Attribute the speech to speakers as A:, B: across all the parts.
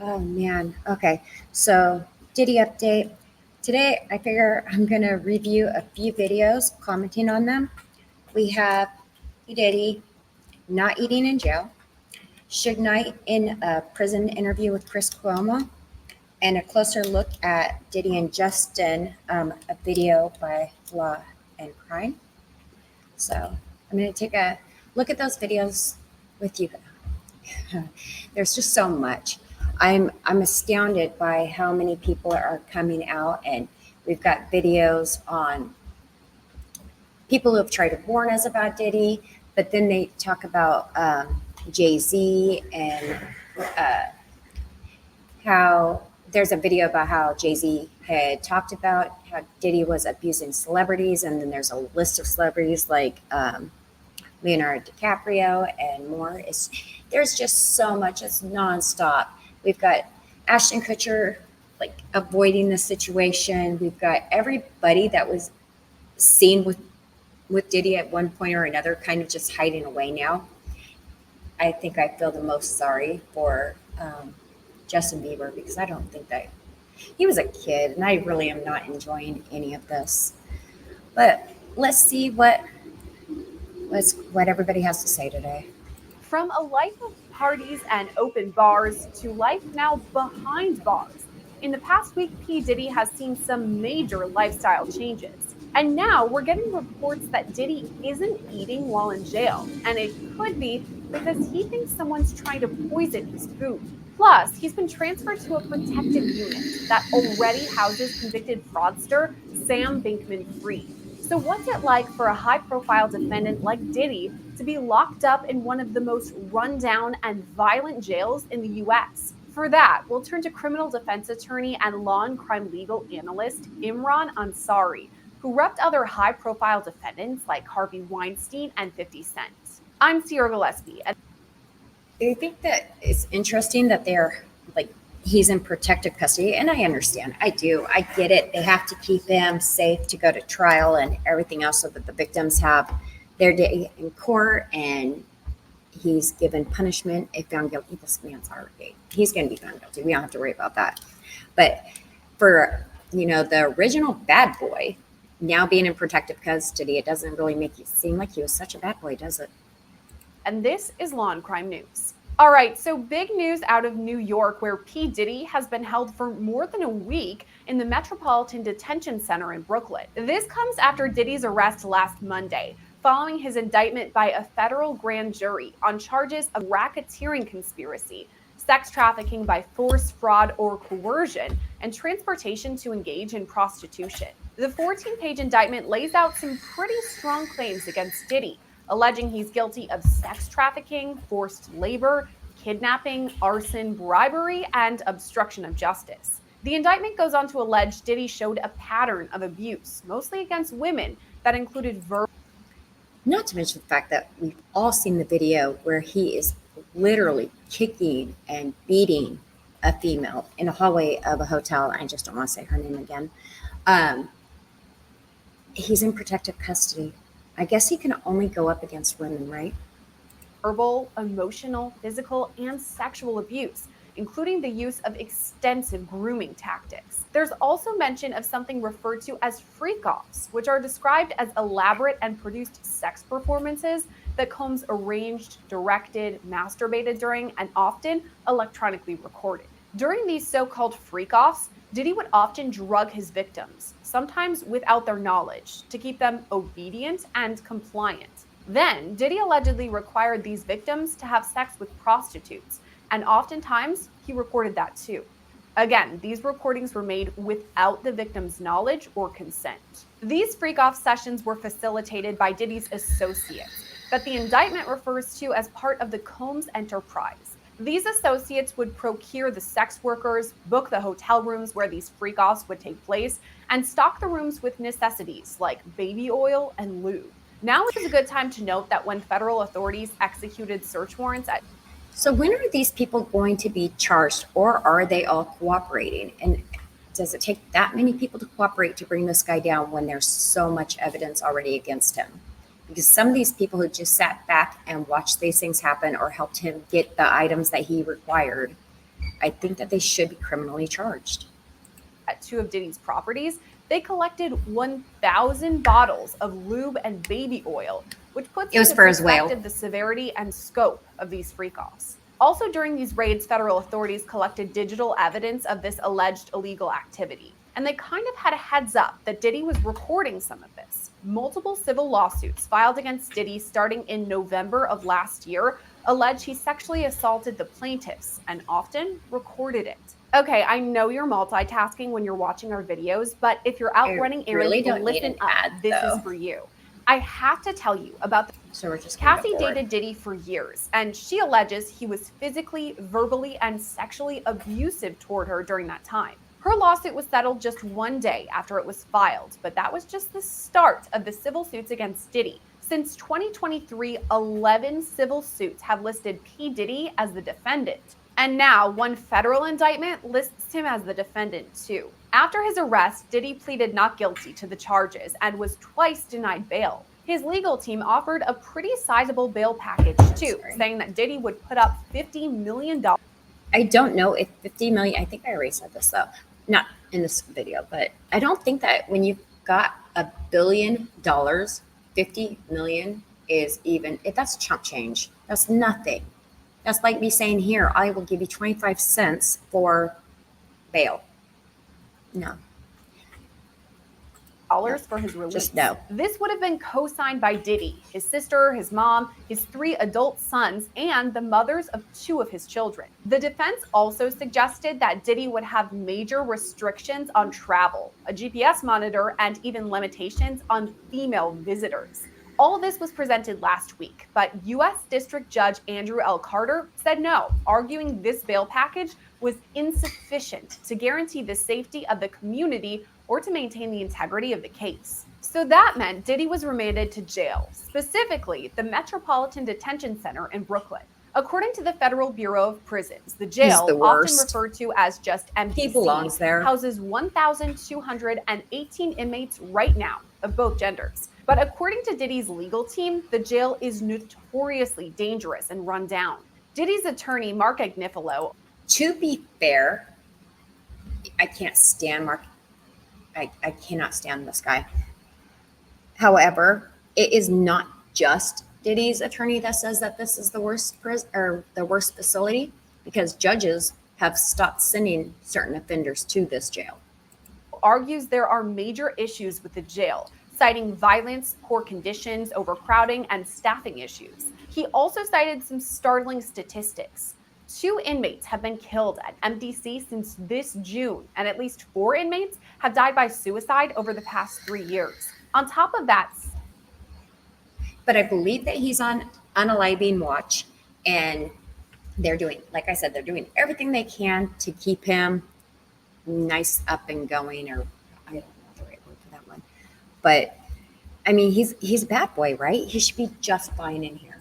A: Oh man. Okay. So Diddy update. Today I figure I'm gonna review a few videos, commenting on them. We have P. Diddy not eating in jail, Suge Knight in a prison interview with Chris Cuomo, and a closer look at Diddy and Justin, a video by Law and Crime. So I'm gonna take a look at those videos with you. There's just so much. I'm astounded by how many people are coming out, and we've got videos on people who have tried to warn us about Diddy, but then they talk about Jay Z and uh, how there's a video about how Jay Z had talked about how Diddy was abusing celebrities, and then there's a list of celebrities like Leonardo DiCaprio and more. There's just so much. It's nonstop. We've got Ashton Kutcher like avoiding the situation. We've got everybody that was seen with Diddy at one point or another, kind of just hiding away now. I think I feel the most sorry for Justin Bieber because I don't think that he was a kid, and I really am not enjoying any of this. But let's see what everybody has to say today.
B: From a life of parties and open bars to life now behind bars. In the past week, P. Diddy has seen some major lifestyle changes. And now we're getting reports that Diddy isn't eating while in jail. And it could be because he thinks someone's trying to poison his food. Plus, he's been transferred to a protective unit that already houses convicted fraudster Sam Bankman Fried. So, what's it like for a high profile defendant like Diddy to be locked up in one of the most rundown and violent jails in the US? For that, we'll turn to criminal defense attorney and law and crime legal analyst Imran Ansari, who repped other high profile defendants like Harvey Weinstein and 50 Cent. I'm Sierra Gillespie.
A: I think that it's interesting that they're like he's in protective custody, and I understand. I do. I get it. They have to keep him safe to go to trial and everything else, so that the victims have their day in court, and he's given punishment if found guilty. This man's already he's going to be found guilty. We don't have to worry about that. But for the original bad boy now being in protective custody, it doesn't really make you seem like he was such a bad boy, does it?
B: And this is Law and Crime News. All right, so big news out of New York, where P. Diddy has been held for more than a week in the Metropolitan Detention Center in Brooklyn. This comes after Diddy's arrest last Monday, following his indictment by a federal grand jury on charges of racketeering conspiracy, sex trafficking by force, fraud, or coercion, and transportation to engage in prostitution. The 14-page indictment lays out some pretty strong claims against Diddy, alleging he's guilty of sex trafficking, forced labor, kidnapping, arson, bribery, and obstruction of justice. The indictment goes on to allege Diddy showed a pattern of abuse, mostly against women, that included verbal.
A: Not to mention the fact that we've all seen the video where he is literally kicking and beating a female in a hallway of a hotel. I just don't want to say her name again. Um, he's in protective custody. I guess he can only go up against women, right?
B: Verbal, emotional, physical, and sexual abuse, including the use of extensive grooming tactics. There's also mention of something referred to as freak-offs, which are described as elaborate and produced sex performances that Combs arranged, directed, masturbated during, and often electronically recorded. During these so-called freak-offs, Diddy would often drug his victims, sometimes without their knowledge, to keep them obedient and compliant. Then, Diddy allegedly required these victims to have sex with prostitutes, and oftentimes he recorded that too. Again, these recordings were made without the victim's knowledge or consent. These freak-off sessions were facilitated by Diddy's associates, that the indictment refers to as part of the Combs enterprise. These associates would procure the sex workers, book the hotel rooms where these freak-offs would take place, and stock the rooms with necessities like baby oil and lube. Now is a good time to note that when federal authorities executed search warrants at.
A: So when are these people going to be charged, or are they all cooperating? And does it take that many people to cooperate to bring this guy down when there's so much evidence already against him? Because some of these people who just sat back and watched these things happen or helped him get the items that he required, I think that they should be criminally charged.
B: At 2 of Diddy's properties, they collected 1,000 bottles of lube and baby oil, which puts
A: It was
B: into
A: for his whale.
B: perspective the severity and scope of these freak-offs. Also, during these raids, federal authorities collected digital evidence of this alleged illegal activity. And they kind of had a heads up that Diddy was recording some of this. Multiple civil lawsuits filed against Diddy starting in November of last year allege he sexually assaulted the plaintiffs and often recorded it. Okay, I know you're multitasking when you're watching our videos, but if you're out
A: I
B: running
A: really
B: errands,
A: don't need
B: listen
A: an
B: up.
A: ad,
B: This
A: though.
B: is for you. I have to tell you about the
A: So we're just gonna
B: Cassie
A: go forward.
B: dated Diddy for years, and she alleges he was physically, verbally, and sexually abusive toward her during that time. Her lawsuit was settled just one day after it was filed, but that was just the start of the civil suits against Diddy. Since 2023, 11 civil suits have listed P. Diddy as the defendant. And now, one federal indictment lists him as the defendant, too. After his arrest, Diddy pleaded not guilty to the charges and was twice denied bail. His legal team offered a pretty sizable bail package, too, saying that Diddy would put up $50 million.
A: I don't know if 50 million, I think I already said this though, not in this video, but I don't think that when you've got $1 billion, 50 million is even, if that's chump change, that's nothing. That's like me saying, here, I will give you 25 cents for bail. No.
B: For his release.
A: Just no.
B: This would have been co-signed by Diddy, his sister, his mom, his 3 adult sons, and the mothers of 2 of his children. The defense also suggested that Diddy would have major restrictions on travel, a GPS monitor, and even limitations on female visitors. All of this was presented last week, but U.S. District Judge Andrew L. Carter said no, arguing this bail package was insufficient to guarantee the safety of the community or to maintain the integrity of the case. So that meant Diddy was remanded to jail, specifically the Metropolitan Detention Center in Brooklyn. According to the Federal Bureau of Prisons, the jail, often referred to as just MDC, houses 1,218 inmates right now, of both genders. But according to Diddy's legal team, the jail is notoriously dangerous and run down. Diddy's attorney, Mark Agnifilo.
A: To be fair, I can't stand Mark. I cannot stand this guy. However, it is not just Diddy's attorney that says that this is the worst the worst facility, because judges have stopped sending certain offenders to this jail.
B: Argues there are major issues with the jail, citing violence, poor conditions, overcrowding, and staffing issues. He also cited some startling statistics. 2 inmates have been killed at MDC since this June, and at least 4 inmates have died by suicide over the past 3 years. On top of that,
A: but I believe that he's on unaliving watch, and they're doing, like I said, they're doing everything they can to keep him nice up and going, or I don't know the right word for that one. But I mean, he's a bad boy, right? He should be just fine in here.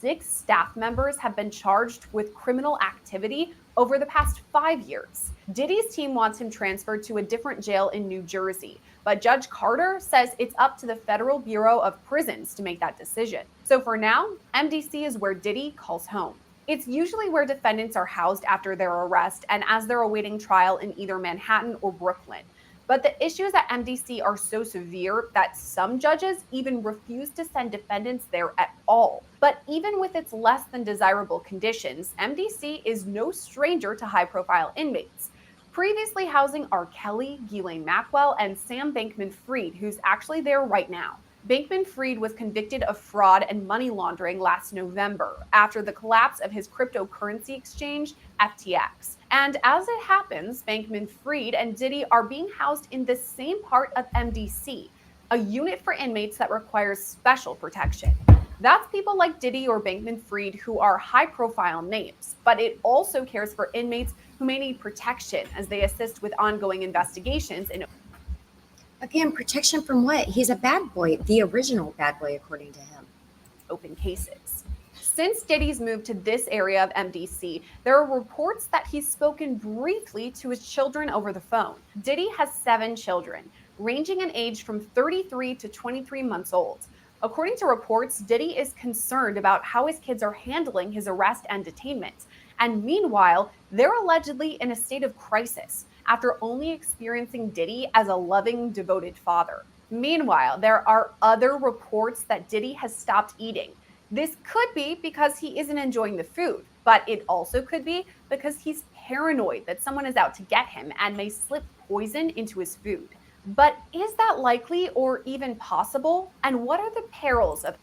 B: 6 staff members have been charged with criminal activity over the past 5 years. Diddy's team wants him transferred to a different jail in New Jersey, but Judge Carter says it's up to the Federal Bureau of Prisons to make that decision. So for now, MDC is where Diddy calls home. It's usually where defendants are housed after their arrest and as they're awaiting trial in either Manhattan or Brooklyn. But the issues at MDC are so severe that some judges even refuse to send defendants there at all. But even with its less than desirable conditions, MDC is no stranger to high-profile inmates, previously housing R. Kelly, Ghislaine Maxwell, and Sam Bankman-Fried, who's actually there right now. Bankman-Fried was convicted of fraud and money laundering last November after the collapse of his cryptocurrency exchange, FTX. And as it happens, Bankman-Fried and Diddy are being housed in the same part of MDC, a unit for inmates that requires special protection. That's people like Diddy or Bankman-Fried who are high-profile names, but it also cares for inmates who may need protection as they assist with ongoing investigations in
A: Again, protection from what? He's a bad boy, the original bad boy, according to him.
B: Open cases. Since Diddy's move to this area of MDC, there are reports that he's spoken briefly to his children over the phone. Diddy has 7 children, ranging in age from 33 to 23 months old. According to reports, Diddy is concerned about how his kids are handling his arrest and detainment. And meanwhile, they're allegedly in a state of crisis after only experiencing Diddy as a loving, devoted father. Meanwhile, there are other reports that Diddy has stopped eating. This could be because he isn't enjoying the food, but it also could be because he's paranoid that someone is out to get him and may slip poison into his food. But is that likely or even possible? And what are the perils of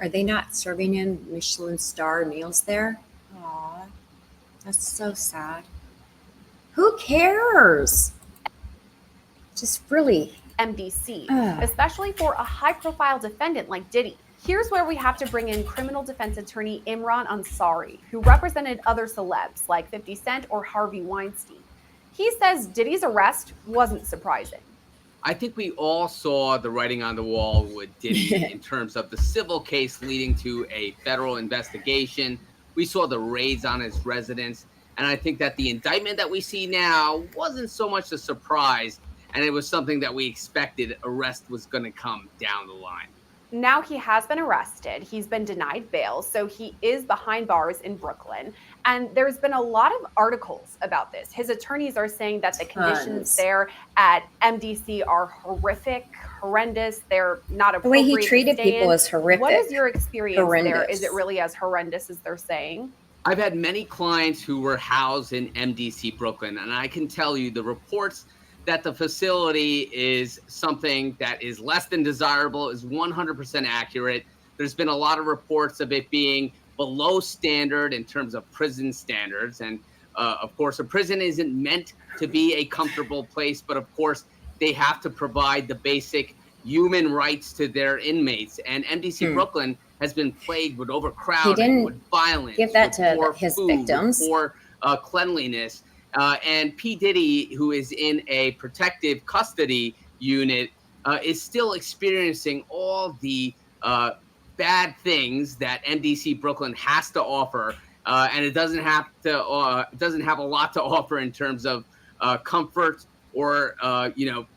A: Are they not serving him Michelin star meals there? Aw, that's so sad. Who cares? Just really.
B: MDC,
A: Ugh.
B: especially for a high profile defendant like Diddy? Here's where we have to bring in criminal defense attorney Imran Ansari, who represented other celebs like 50 Cent or Harvey Weinstein. He says Diddy's arrest wasn't surprising.
C: I think we all saw the writing on the wall with Diddy in terms of the civil case leading to a federal investigation. We saw the raids on his residence. And I think that the indictment that we see now wasn't so much a surprise. And it was something that we expected arrest was going to come down the line.
B: Now he has been arrested. He's been denied bail. So he is behind bars in Brooklyn. And there's been a lot of articles about this. His attorneys are saying that the conditions there at MDC are horrific, horrendous. They're not
A: The way
B: appropriate.
A: he treated
B: to stay
A: people
B: in.
A: is horrific.
B: What is your experience there?
A: Horrendous.
B: Is it really as horrendous as they're saying?
C: I've had many clients who were housed in MDC Brooklyn, and I can tell you the reports that the facility is something that is less than desirable is 100% accurate. There's been a lot of reports of it being below standard in terms of prison standards. And of course, a prison isn't meant to be a comfortable place, but of course, they have to provide the basic human rights to their inmates. And MDC Brooklyn has been plagued with overcrowding, with violence,
A: give that to
C: poor
A: his
C: food,
A: victims.
C: with poor cleanliness. And P. Diddy, who is in a protective custody unit, is still experiencing all the bad things that MDC Brooklyn has to offer, and it doesn't have a lot to offer in terms of comfort or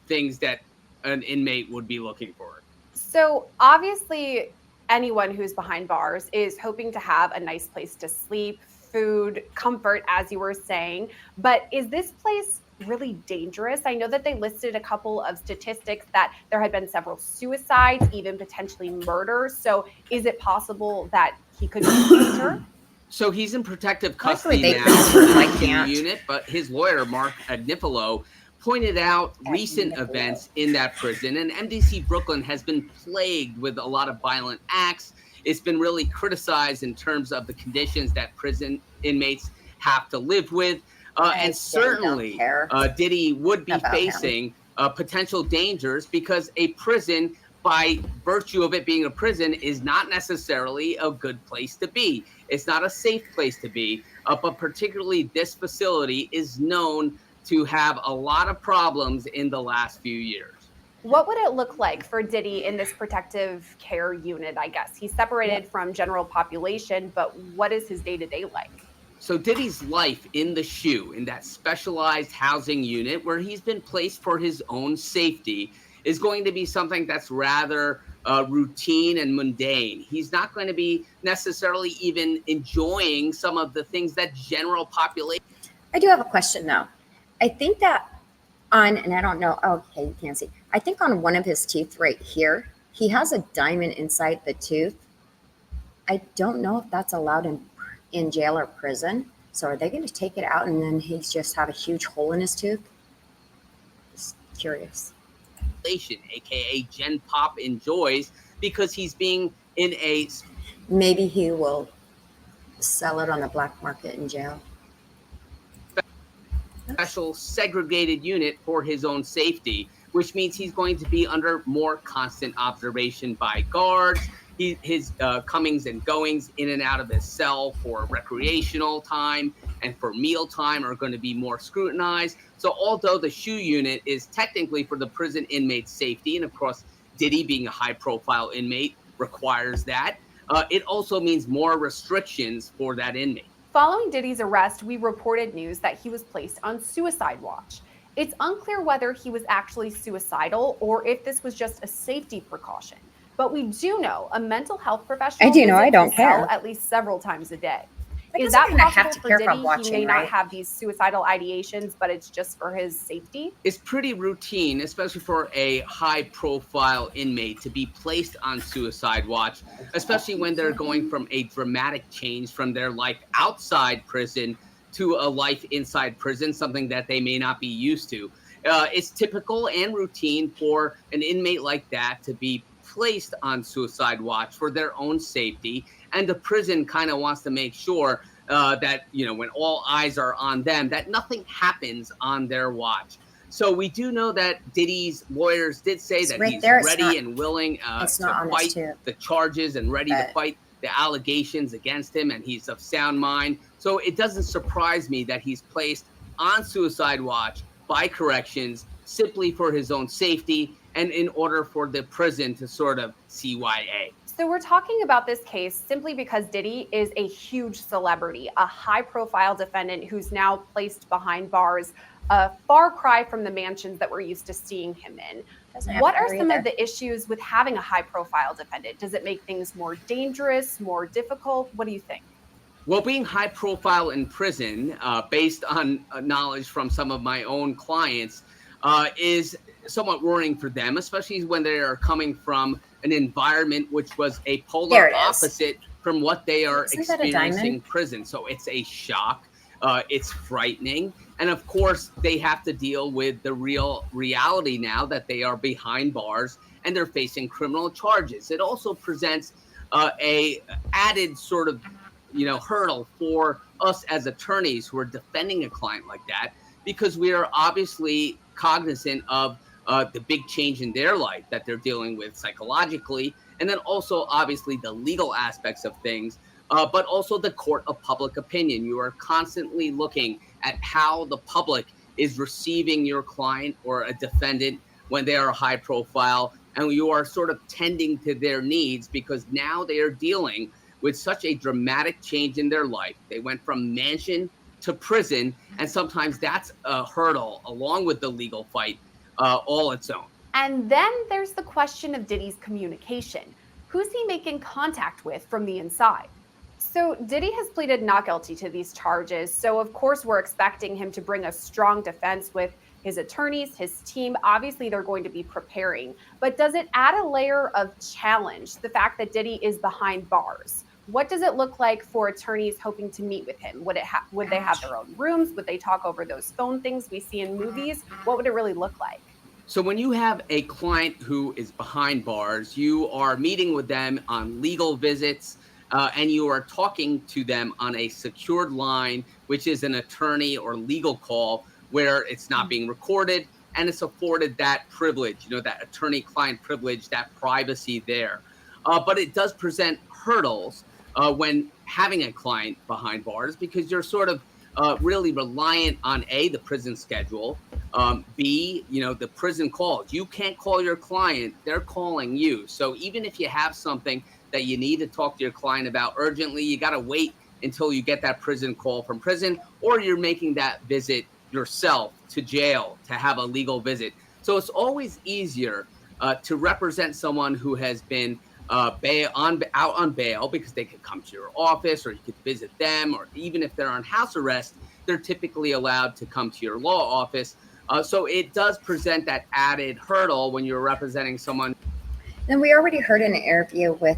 C: things that an inmate would be looking for.
B: So obviously, anyone who's behind bars is hoping to have a nice place to sleep, food, comfort, as you were saying. But is this place really dangerous? I know that they listed a couple of statistics that there had been several suicides, even potentially murders. So is it possible that he could be in danger?
C: So he's in protective
A: Luckily,
C: custody
A: they
C: now
A: transferred
C: in the
A: my
C: Q
A: aunt.
C: unit, but his lawyer, Mark Agnifilo, pointed out recent events in that prison, and MDC Brooklyn has been plagued with a lot of violent acts. It's been really criticized in terms of the conditions that prison inmates have to live with. And certainly Diddy would be facing potential dangers because a prison, by virtue of it being a prison, is not necessarily a good place to be. It's not a safe place to be, but particularly this facility is known to have a lot of problems in the last few years.
B: What would it look like for Diddy in this protective care unit, I guess? He's separated from general population, but what is his day-to-day like?
C: So Diddy's life in the SHU, in that specialized housing unit where he's been placed for his own safety, is going to be something that's rather routine and mundane. He's not going to be necessarily even enjoying some of the things that general population.
A: I do have a question though. I think that and I don't know, okay, you can't see. I think on one of his teeth right here, he has a diamond inside the tooth. I don't know if that's allowed in jail or prison. So are they going to take it out and then he's just have a huge hole in his tooth? Just curious.
C: AKA Gen Pop enjoys because he's being in a.
A: Maybe he will sell it on the black market in jail.
C: Special segregated unit for his own safety, which means he's going to be under more constant observation by guards. His comings and goings in and out of his cell for recreational time and for meal time are going to be more scrutinized. So although the SHU unit is technically for the prison inmate's safety, and of course Diddy being a high profile inmate requires that, it also means more restrictions for that inmate.
B: Following Diddy's arrest, we reported news that he was placed on suicide watch. It's unclear whether he was actually suicidal or if this was just a safety precaution. But we do know a mental health professional
A: I do know, I
B: visits
A: don't
B: his cell
A: care.
B: at least several times a day.
A: That
B: Is
A: doesn't
B: that
A: mean I have
B: possible
A: to
B: for
A: care if I'm
B: Diddy? He
A: watching,
B: may not
A: right?
B: have these suicidal ideations, but it's just for his safety.
C: It's pretty routine, especially for a high profile inmate to be placed on suicide watch, especially when they're going from a dramatic change from their life outside prison to a life inside prison, something that they may not be used to. It's typical and routine for an inmate like that to be placed on suicide watch for their own safety. And the prison kind of wants to make sure that, when all eyes are on them, that nothing happens on their watch. So we do know that Diddy's lawyers did say
A: It's
C: that
A: right
C: he's
A: there.
C: ready and willing
A: It's
C: to
A: not on this
C: fight
A: tube,
C: the charges and ready to
A: but
C: fight the allegations against him, and he's of sound mind. So it doesn't surprise me that he's placed on suicide watch by corrections simply for his own safety and in order for the prison to sort of CYA.
B: So we're talking about this case simply because Diddy is a huge celebrity, a high-profile defendant who's now placed behind bars, a far cry from the mansions that we're used to seeing him in.
A: doesn't have
B: What are
A: to
B: some of
A: either.
B: the issues with having a high-profile defendant? Does it make things more dangerous, more difficult? What do you think?
C: Well, being high profile in prison, based on knowledge from some of my own clients, is somewhat worrying for them, especially when they are coming from an environment which was a polar
A: There it is.
C: opposite from what they are
A: Isn't that a
C: experiencing
A: diamond?
C: prison. So it's a shock. It's frightening. And of course, they have to deal with the real reality now that they are behind bars and they're facing criminal charges. It also presents a added sort of hurdle for us as attorneys who are defending a client like that, because we are obviously cognizant of the big change in their life that they're dealing with psychologically, and then also obviously the legal aspects of things, but also the court of public opinion. You are constantly looking at how the public is receiving your client or a defendant when they are high profile, and you are sort of tending to their needs because now they are dealing with such a dramatic change in their life. They went from mansion to prison, and sometimes that's a hurdle along with the legal fight all its own.
B: And then there's the question of Diddy's communication. Who's he making contact with from the inside? So, Diddy has pleaded not guilty to these charges. So, of course, we're expecting him to bring a strong defense with his attorneys, his team. Obviously, they're going to be preparing. But does it add a layer of challenge, the fact that Diddy is behind bars? What does it look like for attorneys hoping to meet with him? Would they have their own rooms? Would they talk over those phone things we see in movies? What would it really look like?
C: So when you have a client who is behind bars, you are meeting with them on legal visits, and you are talking to them on a secured line, which is an attorney or legal call where it's not being recorded and it's afforded that privilege, that attorney-client privilege, that privacy there. But it does present hurdles when having a client behind bars, because you're sort of really reliant on the prison schedule, B, the prison calls. You can't call your client, they're calling you. So even if you have something that you need to talk to your client about urgently, you got to wait until you get that prison call from prison, or you're making that visit yourself to jail to have a legal visit. So it's always easier to represent someone who has been out on bail, because they could come to your office or you could visit them, or even if they're on house arrest, they're typically allowed to come to your law office. So it does present that added hurdle when you're representing someone.
A: Then we already heard in an interview with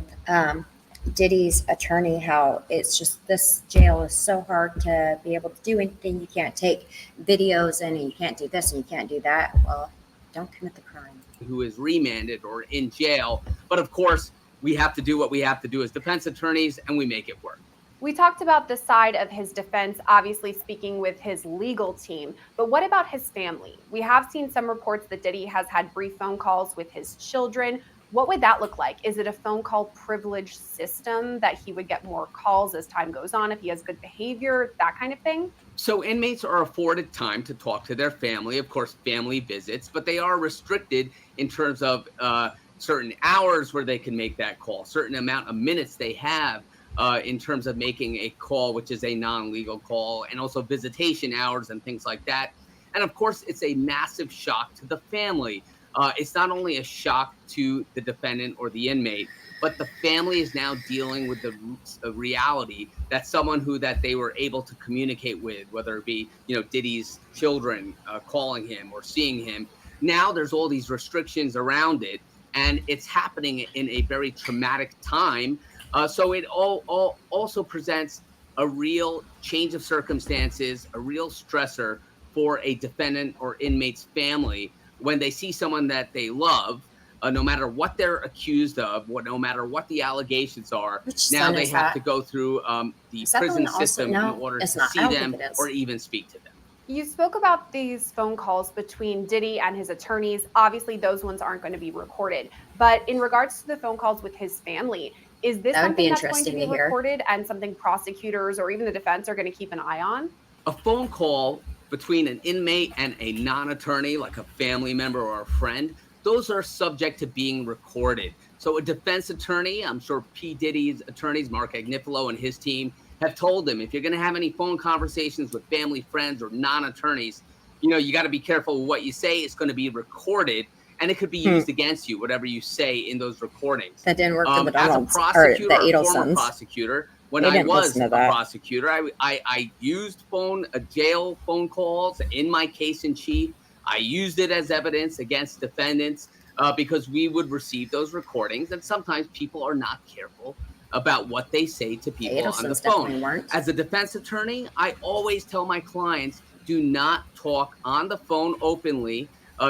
A: Diddy's attorney how it's just this jail is so hard to be able to do anything. You can't take videos and you can't do this and you can't do that. Well, don't commit the crime.
C: Who is remanded or in jail. But of course, we have to do what we have to do as defense attorneys, and we make it work.
B: We talked about the side of his defense, obviously speaking with his legal team, but what about his family? We have seen some reports that Diddy has had brief phone calls with his children. What would that look like? Is it a phone call privilege system that he would get more calls as time goes on if he has good behavior, that kind of thing?
C: So inmates are afforded time to talk to their family, of course, family visits, but they are restricted in terms of certain hours where they can make that call, certain amount of minutes they have in terms of making a call, which is a non-legal call, and also visitation hours and things like that. And of course, it's a massive shock to the family. it's not only a shock to the defendant or the inmate, but the family is now dealing with the reality that someone who that they were able to communicate with, whether it be Diddy's children calling him or seeing him, now there's all these restrictions around it, and it's happening in a very traumatic time. So it all also presents a real change of circumstances, a real stressor for a defendant or inmate's family when they see someone that they love, no matter what they're accused of, no matter what the allegations are.
A: Which
C: now
A: son
C: they
A: is
C: have
A: that?
C: to go through the
A: Is that the
C: prison
A: one also?
C: system in
A: No,
C: order
A: it's
C: to
A: not. I
C: see
A: don't think
C: them
A: it is.
C: or even speak to them.
B: You spoke about these phone calls between Diddy and his attorneys. Obviously, those ones aren't going to be recorded. But in regards to the phone calls with his family, is this
A: That would be
B: something that's going to
A: interesting
B: be
A: to hear.
B: recorded and something prosecutors or even the defense are going to keep an eye on?
C: A phone call between an inmate and a non-attorney, like a family member or a friend, those are subject to being recorded. So a defense attorney, I'm sure P. Diddy's attorneys, Mark Agnifilo and his team, have told him if you're going to have any phone conversations with family, friends, or non-attorneys, you got to be careful with what you say. It's going to be recorded, and it could be used against you, whatever you say in those recordings.
A: That didn't work for the
C: As a
A: Donalds or
C: prosecutor,
A: the
C: or former
A: Adelsons.
C: prosecutor, when
A: They
C: I
A: didn't
C: was
A: listen to
C: a
A: that.
C: prosecutor, I used jail phone calls in my case in chief. I used it as evidence against defendants because we would receive those recordings, and sometimes people are not careful about what they say to
A: The
C: people on the
A: Adelsons definitely
C: phone.
A: weren't.
C: As a defense attorney, I always tell my clients, do not talk on the phone openly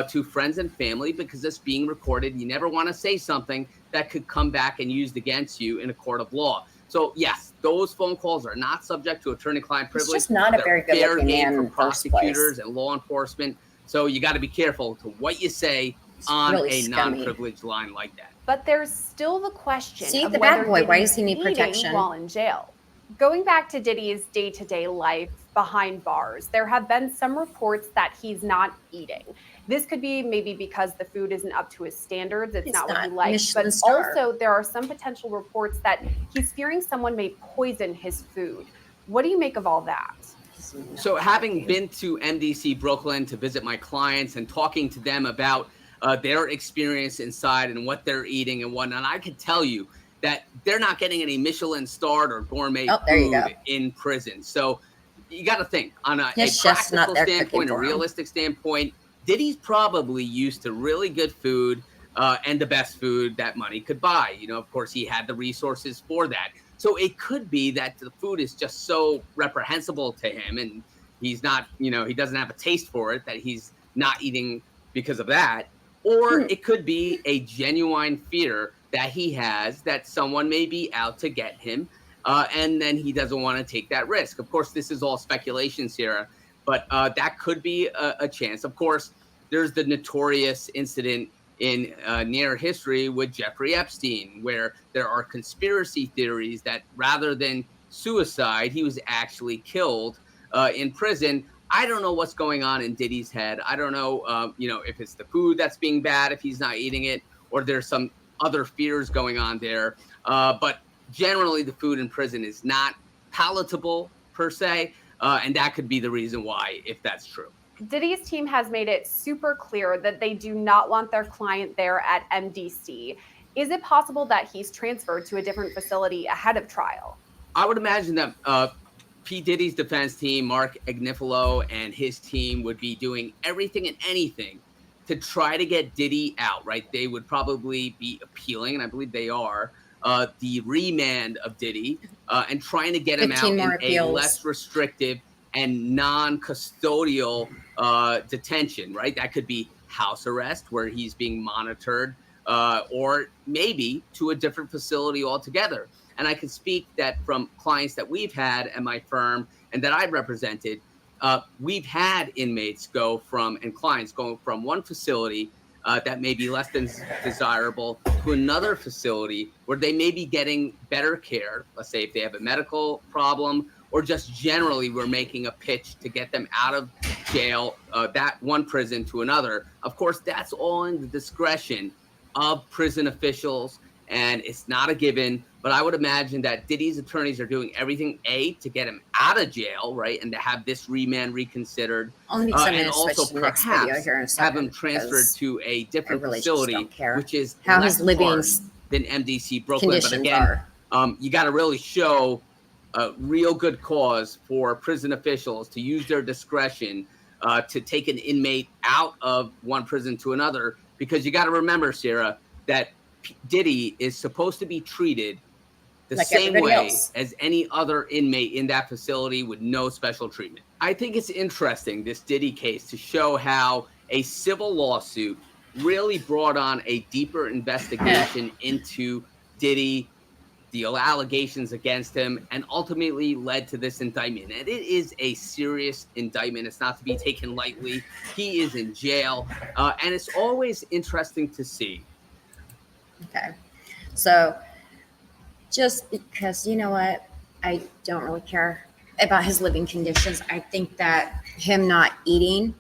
C: to friends and family because it's being recorded. You never want to say something that could come back and used against you in a court of law. So yes, those phone calls are not subject to attorney-client
A: He's
C: privilege.
A: just not a
C: They're
A: very
C: fair
A: good-looking
C: game
A: man
C: for
A: in the first place.
C: prosecutors and law enforcement. So you got to be careful to what you say
A: It's
C: on
A: really
C: a
A: scummy.
C: non-privileged line like that.
B: But there's still the question
A: See,
B: of
A: the bad
B: whether
A: boy, why
B: Diddy's
A: does he need
B: eating
A: protection?
B: while in jail. Going back to Diddy's day-to-day life behind bars, there have been some reports that he's not eating. This could be maybe because the food isn't up to his standards, it's
A: He's
B: not what he
A: not
B: likes,
A: Michelin
B: but
A: star.
B: also there are some potential reports that he's fearing someone may poison his food. What do you make of all that?
C: So having been to MDC Brooklyn to visit my clients and talking to them about their experience inside and what they're eating and whatnot, I can tell you that they're not getting any Michelin starred or gourmet
A: Oh, there you go.
C: food in prison. So you got to think on a
A: His chef's not
C: practical
A: there cooking
C: standpoint, a
A: for him.
C: realistic standpoint. Diddy's probably used to really good food and the best food that money could buy. Of course, he had the resources for that. So it could be that the food is just so reprehensible to him and he's not, he doesn't have a taste for it, that he's not eating because of that. Or it could be a genuine fear that he has that someone may be out to get him. And then he doesn't want to take that risk. Of course, this is all speculation, Sarah, but that could be a chance. Of course, there's the notorious incident in near history with Jeffrey Epstein, where there are conspiracy theories that rather than suicide, he was actually killed in prison. I don't know what's going on in Diddy's head. I don't know, if it's the food that's being bad, if he's not eating it, or there's some other fears going on there. But generally, the food in prison is not palatable per se, and that could be the reason why, if that's true.
B: Diddy's team has made it super clear that they do not want their client there at MDC. Is it possible that he's transferred to a different facility ahead of trial?
C: I would imagine that P. Diddy's defense team, Mark Agnifilo, and his team would be doing everything and anything to try to get Diddy out, right? They would probably be appealing, and I believe they are, the remand of Diddy and trying to get him out
A: 15
C: in
A: more
C: a
A: appeals.
C: less restrictive and non-custodial detention, right? That could be house arrest where he's being monitored or maybe to a different facility altogether. And I can speak that from clients that we've had at my firm and that I've represented, we've had inmates and clients go from one facility that may be less than desirable to another facility where they may be getting better care. Let's say if they have a medical problem or just generally we're making a pitch to get them out of jail, that one prison to another. Of course, that's all in the discretion of prison officials and it's not a given. But I would imagine that Diddy's attorneys are doing everything, to get him out of jail, right, and to have this remand reconsidered,
A: Only because I'm
C: and
A: going to switch
C: also
A: to the next video
C: perhaps
A: here in a
C: have
A: second.
C: him transferred to a
A: I
C: different
A: really just
C: facility,
A: don't care
C: which is
A: how
C: less
A: his living
C: harsh than MDC Brooklyn. But
A: conditions
C: again,
A: are.
C: you got to really show a real good cause for prison officials to use their discretion to take an inmate out of one prison to another, because you got to remember, Sarah, that Diddy is supposed to be treated the
A: Like
C: same
A: everybody
C: way
A: else.
C: as any other inmate in that facility with no special treatment. I think it's interesting, this Diddy case, to show how a civil lawsuit really brought on a deeper investigation into Diddy, the allegations against him, and ultimately led to this indictment. And it is a serious indictment. It's not to be taken lightly. He is in jail. And it's always interesting to see.
A: Okay. So just because, you know what, I don't really care about his living conditions. I think that him not eating,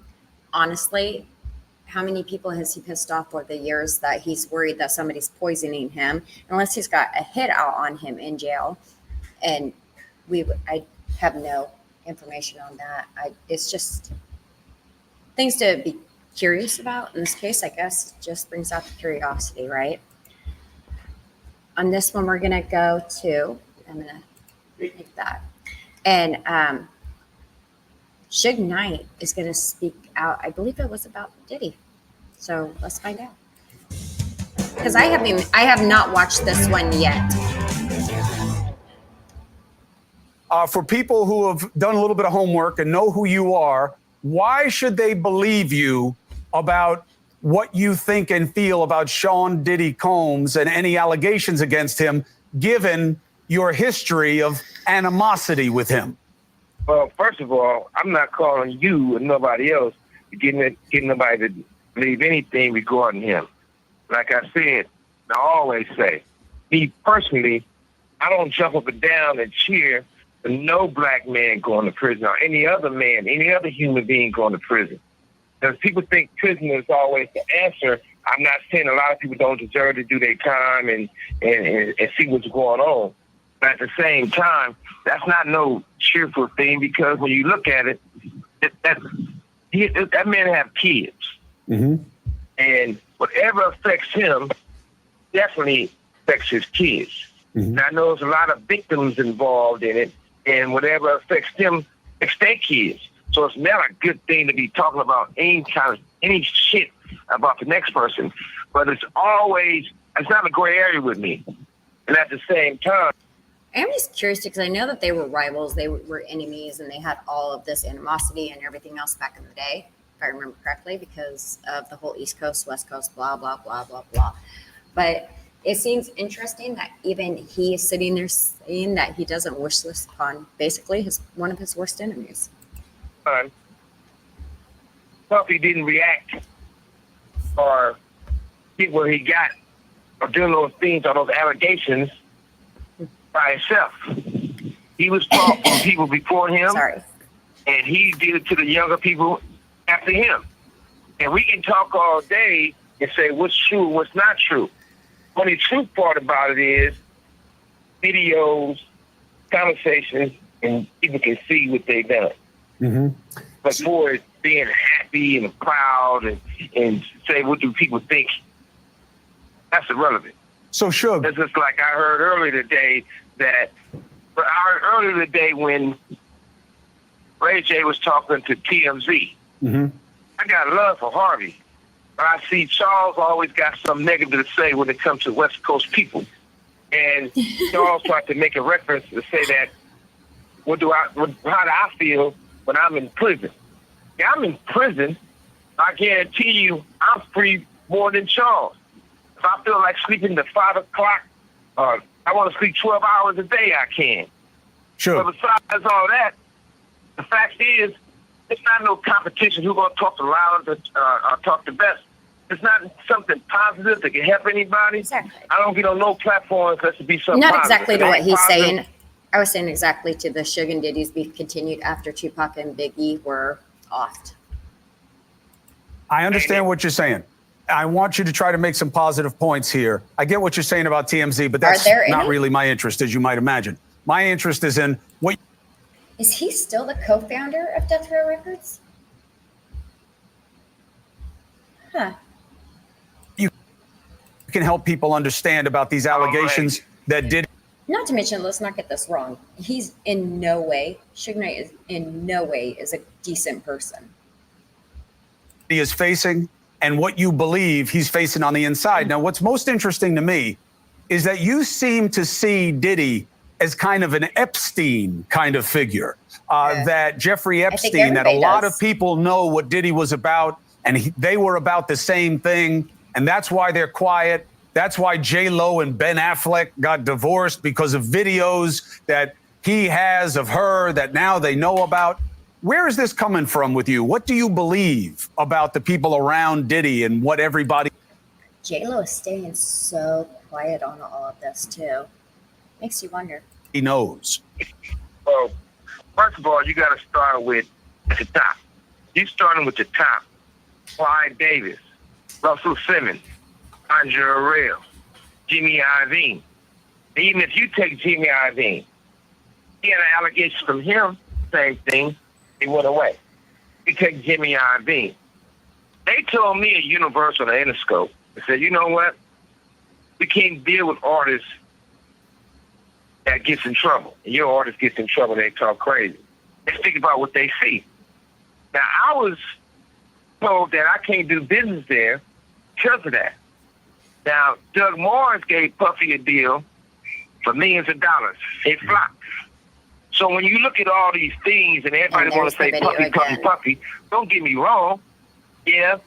A: honestly, how many people has he pissed off over the years that he's worried that somebody's poisoning him, unless he's got a hit out on him in jail? And I have no information on that. It's just things to be curious about. In this case, I guess, just brings out the curiosity, right? On this one, we're going to go to, I'm going to make that. And Suge Knight is going to speak out. I believe it was about Diddy. So let's find out. Because I have not watched this one yet.
D: For people who have done a little bit of homework and know who you are, why should they believe you about what you think and feel about Sean Diddy Combs and any allegations against him, given your history of animosity with him?
E: Well, first of all, I'm not calling you and nobody else to get nobody to believe anything regarding him. Like I said, I always say, me personally, I don't jump up and down and cheer for no black man going to prison or any other man, any other human being going to prison. Because people think prison is always the answer. I'm not saying a lot of people don't deserve to do their time and see what's going on. But at the same time, that's not no cheerful thing, because when you look at it, that man have kids.
D: Mm-hmm.
E: And whatever affects him definitely affects his kids.
D: Mm-hmm.
E: And I know there's a lot of victims involved in it, and whatever affects them affects their kids. So it's not a good thing to be talking about any shit about the next person. But it's not a gray area with me. And at the same time,
A: I'm just curious because I know that they were rivals, they were enemies, and they had all of this animosity and everything else back in the day, if I remember correctly, because of the whole East Coast, West Coast, blah, blah, blah, blah, blah. But it seems interesting that even he is sitting there saying that he doesn't wish this upon basically one of his worst enemies.
E: Puffy didn't react or get where he got or doing those things or those allegations by himself. He was taught from people before him.
A: Sorry.
E: And he did it to the younger people after him. And we can talk all day and say what's true, what's not true. Only true part about it is videos, conversations, and people can see what they've done.
D: Mm-hmm.
E: But for it being happy and proud and say what do people think, that's irrelevant.
D: So, Suge.
E: It's just like I heard earlier today when Ray J was talking to TMZ.
D: Mm-hmm.
E: I got love for Harvey, but I see Charles always got something negative to say when it comes to West Coast people. And Charles tried to make a reference to say that, how do I feel when I'm in prison? Yeah, I'm in prison. I guarantee you I'm free more than Charles. If I feel like sleeping to 5 o'clock, I want to sleep 12 hours a day, I can.
D: Sure.
E: But besides all that, the fact is, it's not no competition who's going to talk the loudest or talk the best. It's not something positive that can help anybody.
A: Exactly.
E: I don't get on no platform unless it be something
A: Not
E: positive.
A: exactly to what he's
E: Positive.
A: saying. I was saying exactly to the Suge and Diddy's beef continued after Tupac and Biggie were offed.
D: I understand what you're saying. I want you to try to make some positive points here. I get what you're saying about TMZ, but that's not really my interest, as you might imagine. My interest is in what.
A: Is he still the co-founder of Death Row Records? Huh.
D: You can help people understand about these allegations that Diddy.
A: Not to mention, let's not get this wrong. He's in no way, Suge Knight is in no way is a decent person.
D: He is facing and what you believe he's facing on the inside. Now, what's most interesting to me is that you seem to see Diddy as kind of an Epstein kind of figure, that Jeffrey Epstein, that a lot of people know what Diddy was about, and they were about the same thing, and that's why they're quiet. That's why J-Lo and Ben Affleck got divorced, because of videos that he has of her that now they know about. Where is this coming from with you? What do you believe about the people around Diddy and what everybody?
A: J-Lo is staying so quiet on all of this too. Makes you wonder.
D: He knows.
E: Well, first of all, you got to start with the top. You're starting with the top. Clyde Davis, Russell Simmons, Andre Arell, Jimmy Iovine. Even if you take Jimmy Iovine, he had an allegation from him, same thing, he went away. You take Jimmy Iovine. They told me at Universal, the Interscope, they said, you know what? We can't deal with artists that gets in trouble. And your artist gets in trouble, they talk crazy. Let's think about what they see. Now, I was told that I can't do business there because of that. Now, Doug Morris gave Puffy a deal for millions of dollars. It flopped. So when you look at all these things and everybody want to say Puffy, Puffy, Puffy, don't get me wrong. Yeah,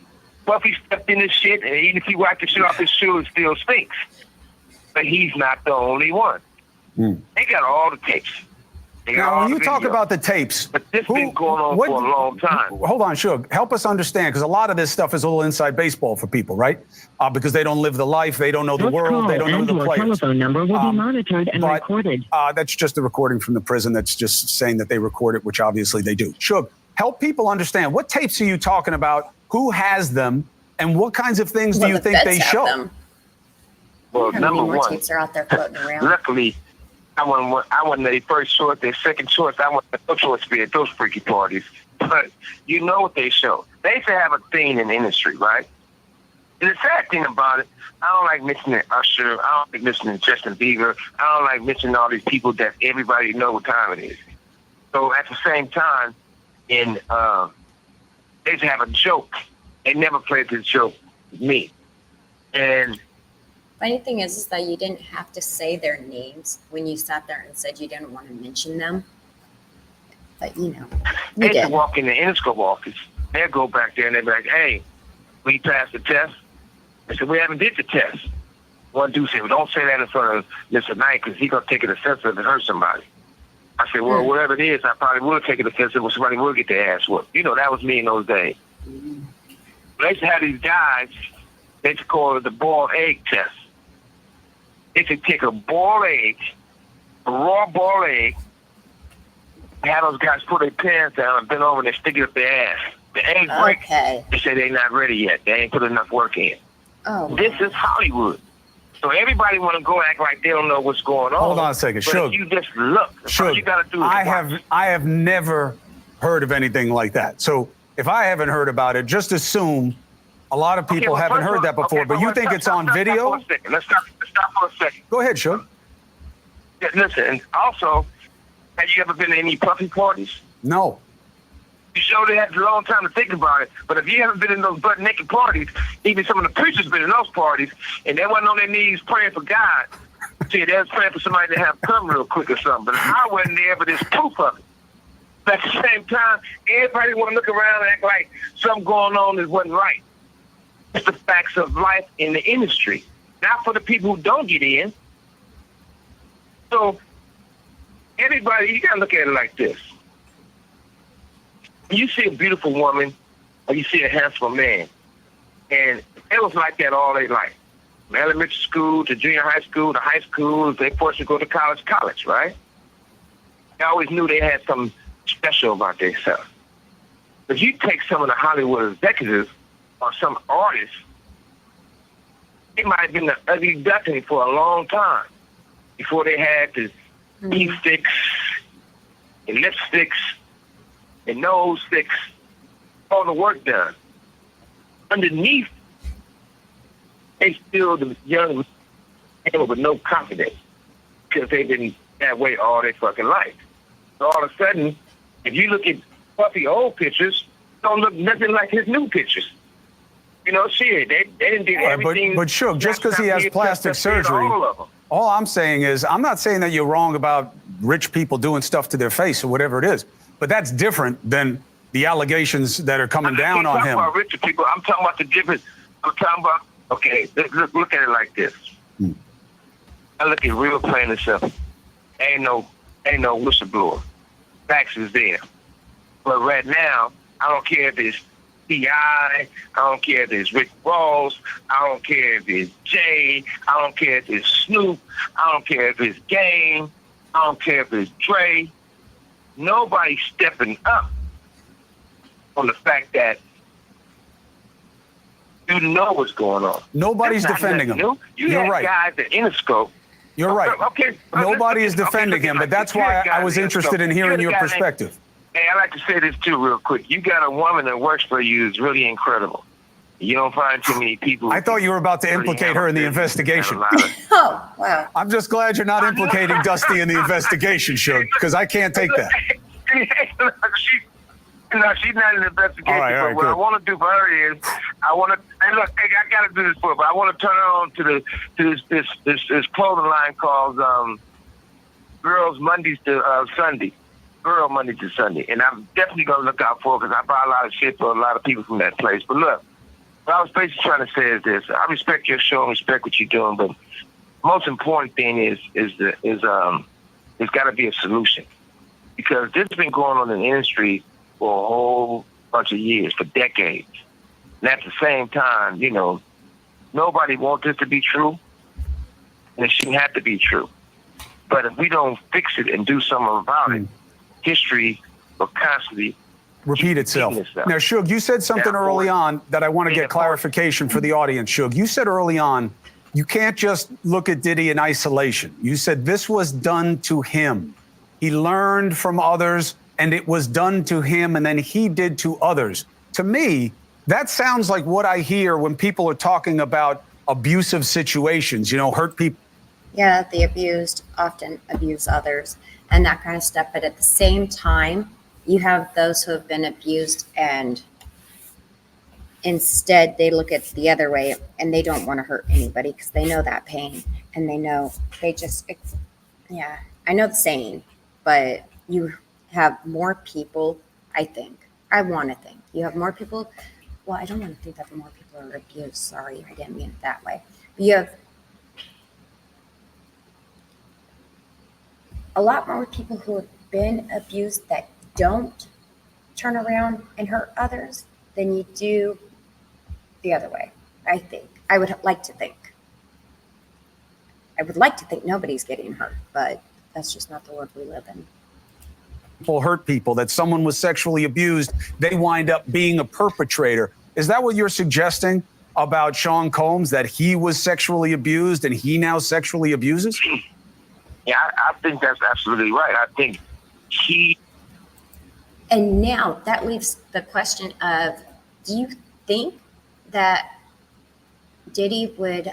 E: Puffy stepped in this shit, and even if he wiped the shit off his shoe, it still stinks. But he's not the only one. They got all the tapes.
D: Now, when you talk about the tapes,
E: but this been going on for a long time.
D: Hold on, Suge. Help us understand, because a lot of this stuff is a little inside baseball for people, right? Because they don't live the life, they don't know the world, they don't know the players.
F: Your telephone number will be monitored and recorded.
D: That's just a recording from the prison. That's just saying that they record it, which obviously they do. Suge, help people understand. What tapes are you talking about? Who has them? And what kinds of things do you think they show?
A: Them.
E: Well, number one,
A: tapes are out there floating around.
E: Luckily, I wasn't their first choice, their second choice. I wasn't no choice to be at those freaky parties. But you know what they show. They used to have a thing in the industry, right? And the sad thing about it, I don't like mentioning Usher. I don't like mentioning Justin Bieber. I don't like mentioning all these people that everybody know what time it is. So at the same time, they used to have a joke. They never played this joke with me. And
A: funny thing is that you didn't have to say their names when you sat there and said you didn't want to mention them. But, you know,
E: they used to walk in the Interscope office. They'd go back there and they'd be like, hey, we passed the test. I said, we haven't did the test. One dude said, well, don't say that in front of Mr. Knight because he's going to take it offensive and hurt somebody. I said, well, whatever it is, I probably would take it offensive when somebody would get their ass whooped. You know, that was me in those days. They used to have these guys, they used to call it the boiled egg test. They could take a boiled egg, a raw boiled egg, have those guys put their pants down and bend over and they stick it up their ass. The egg break. They say they're not ready yet. They ain't put enough work in.
A: Oh,
E: this is Hollywood. So everybody want to go act like they don't know what's going on.
D: Hold on a second, Suge.
E: You just look. All you got to do is
D: I have never heard of anything like that. So if I haven't heard about it, just assume a lot of people haven't heard that before. But you think it's on video?
E: Let's stop for a second.
D: Go ahead, Suge.
E: Yeah, listen, and also, have you ever been to any Puffy parties?
D: No.
E: You sure they had a long time to think about it. But if you haven't been in those butt naked parties, even some of the preachers been in those parties, and they wasn't on their knees praying for God. See, they was praying for somebody to have come real quick or something. But I wasn't there, but there's proof of it. But at the same time, everybody want to look around and act like something going on that wasn't right. It's the facts of life in the industry. Not for the people who don't get in. So, everybody, you got to look at it like this. When you see a beautiful woman or you see a handsome man, and it was like that all their life. From elementary school to junior high school to high school, they forced to go to college, right? They always knew they had something special about themselves. But you take some of the Hollywood executives or some artists They might have been the ugly duckling for a long time before they had the teeth sticks and lipsticks and nose sticks, all the work done. Underneath, they still the young people with no confidence because they've been that way all their fucking life. So all of a sudden, if you look at Puffy old pictures, don't look nothing like his new pictures. You know, shit, they didn't do everything.
D: But Suge, just because he has plastic surgery, all I'm saying is, I'm not saying that you're wrong about rich people doing stuff to their face or whatever it is, but that's different than the allegations that are coming down on him.
E: I'm talking about richer people. I'm talking about the difference. I'm talking about, okay, look at it like this. I look at real plain and simple. Ain't no whistleblower. Facts is there. But right now, I don't care if it's T.I., I don't care if it's Rick Ross, I don't care if it's Jay, I don't care if it's Snoop, I don't care if it's Game, I don't care if it's Dre. Nobody's stepping up on the fact that you know what's going on.
D: Nobody's defending him. You're right.
E: Guys at Interscope.
D: You're right.
E: Okay.
D: Nobody is defending him, but that's why I was interested in hearing your perspective.
E: Hey, I like to say this too real quick. You got a woman that works for you is really incredible. You don't find too many people.
D: I thought you were about to implicate her in the investigation.
A: Oh, wow.
D: I'm just glad you're not implicating Dusty in the investigation, Suge, because I can't take that.
E: She's not in the investigation.
D: All right,
E: but what
D: good.
E: I want to do for her is, I want to. Hey, look, I got to do this for her, but I want to turn her on to this clothing line called Girls Mondays to Sunday. Girl Monday to Sunday, and I'm definitely gonna look out for it because I buy a lot of shit for a lot of people from that place. But look, what I was basically trying to say is this: I respect your show and respect what you're doing, but the most important thing is there's got to be a solution because this has been going on in the industry for a whole bunch of years, for decades, and at the same time, you know, nobody wants this to be true, and it shouldn't have to be true. But if we don't fix it and do something about it, history will constantly
D: repeat itself. Now, Suge, you said something early on that I want to get clarification for the audience. Suge, you said early on, you can't just look at Diddy in isolation. You said this was done to him. He learned from others, and it was done to him, and then he did to others. To me, that sounds like what I hear when people are talking about abusive situations, you know, hurt people.
A: Yeah, the abused often abuse others and that kind of stuff. But at the same time, you have those who have been abused and instead they look at the other way and they don't want to hurt anybody because they know that pain and they know yeah, I know the saying, but you have more people, I want to think, you have more people. Well, I don't want to think that more people are abused. Sorry, I didn't mean it that way. But you have a lot more people who have been abused that don't turn around and hurt others than you do the other way, I think. I would like to think nobody's getting hurt, but that's just not the world we live in.
D: People hurt people, that someone was sexually abused, they wind up being a perpetrator. Is that what you're suggesting about Sean Combs, that he was sexually abused and he now sexually abuses?
E: Yeah, I think that's absolutely right. I think
A: And now that leaves the question of, do you think that Diddy would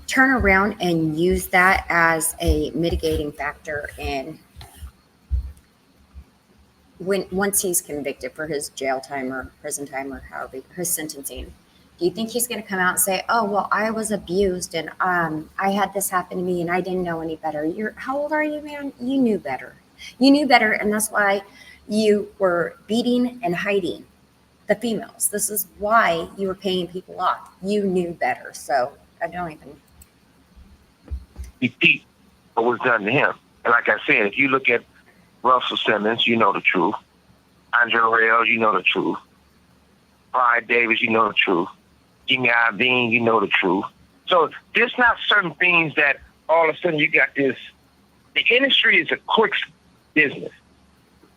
A: turn around and use that as a mitigating factor in once he's convicted for his jail time or prison time or however his sentencing? Do you think he's going to come out and say, oh, well, I was abused and I had this happen to me and I didn't know any better? How old are you, man? You knew better. You knew better, and that's why you were beating and hiding the females. This is why you were paying people off. You knew better. So I don't even
E: repeat what was done to him. And like I said, if you look at Russell Simmons, you know the truth. Andre Rail, you know the truth. Brian Davis, you know the truth. Jimmy Iovine, you know the truth. So there's not certain things that all of a sudden you got this. The industry is a quick business.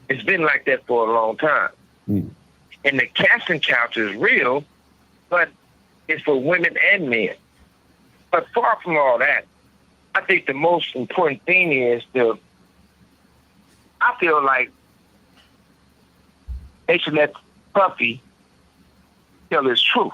E: It's been like that for a long time. And the casting couch is real, but It's for women and men. But far from all that, I think the most important thing is I feel like they should let Puffy tell his truth.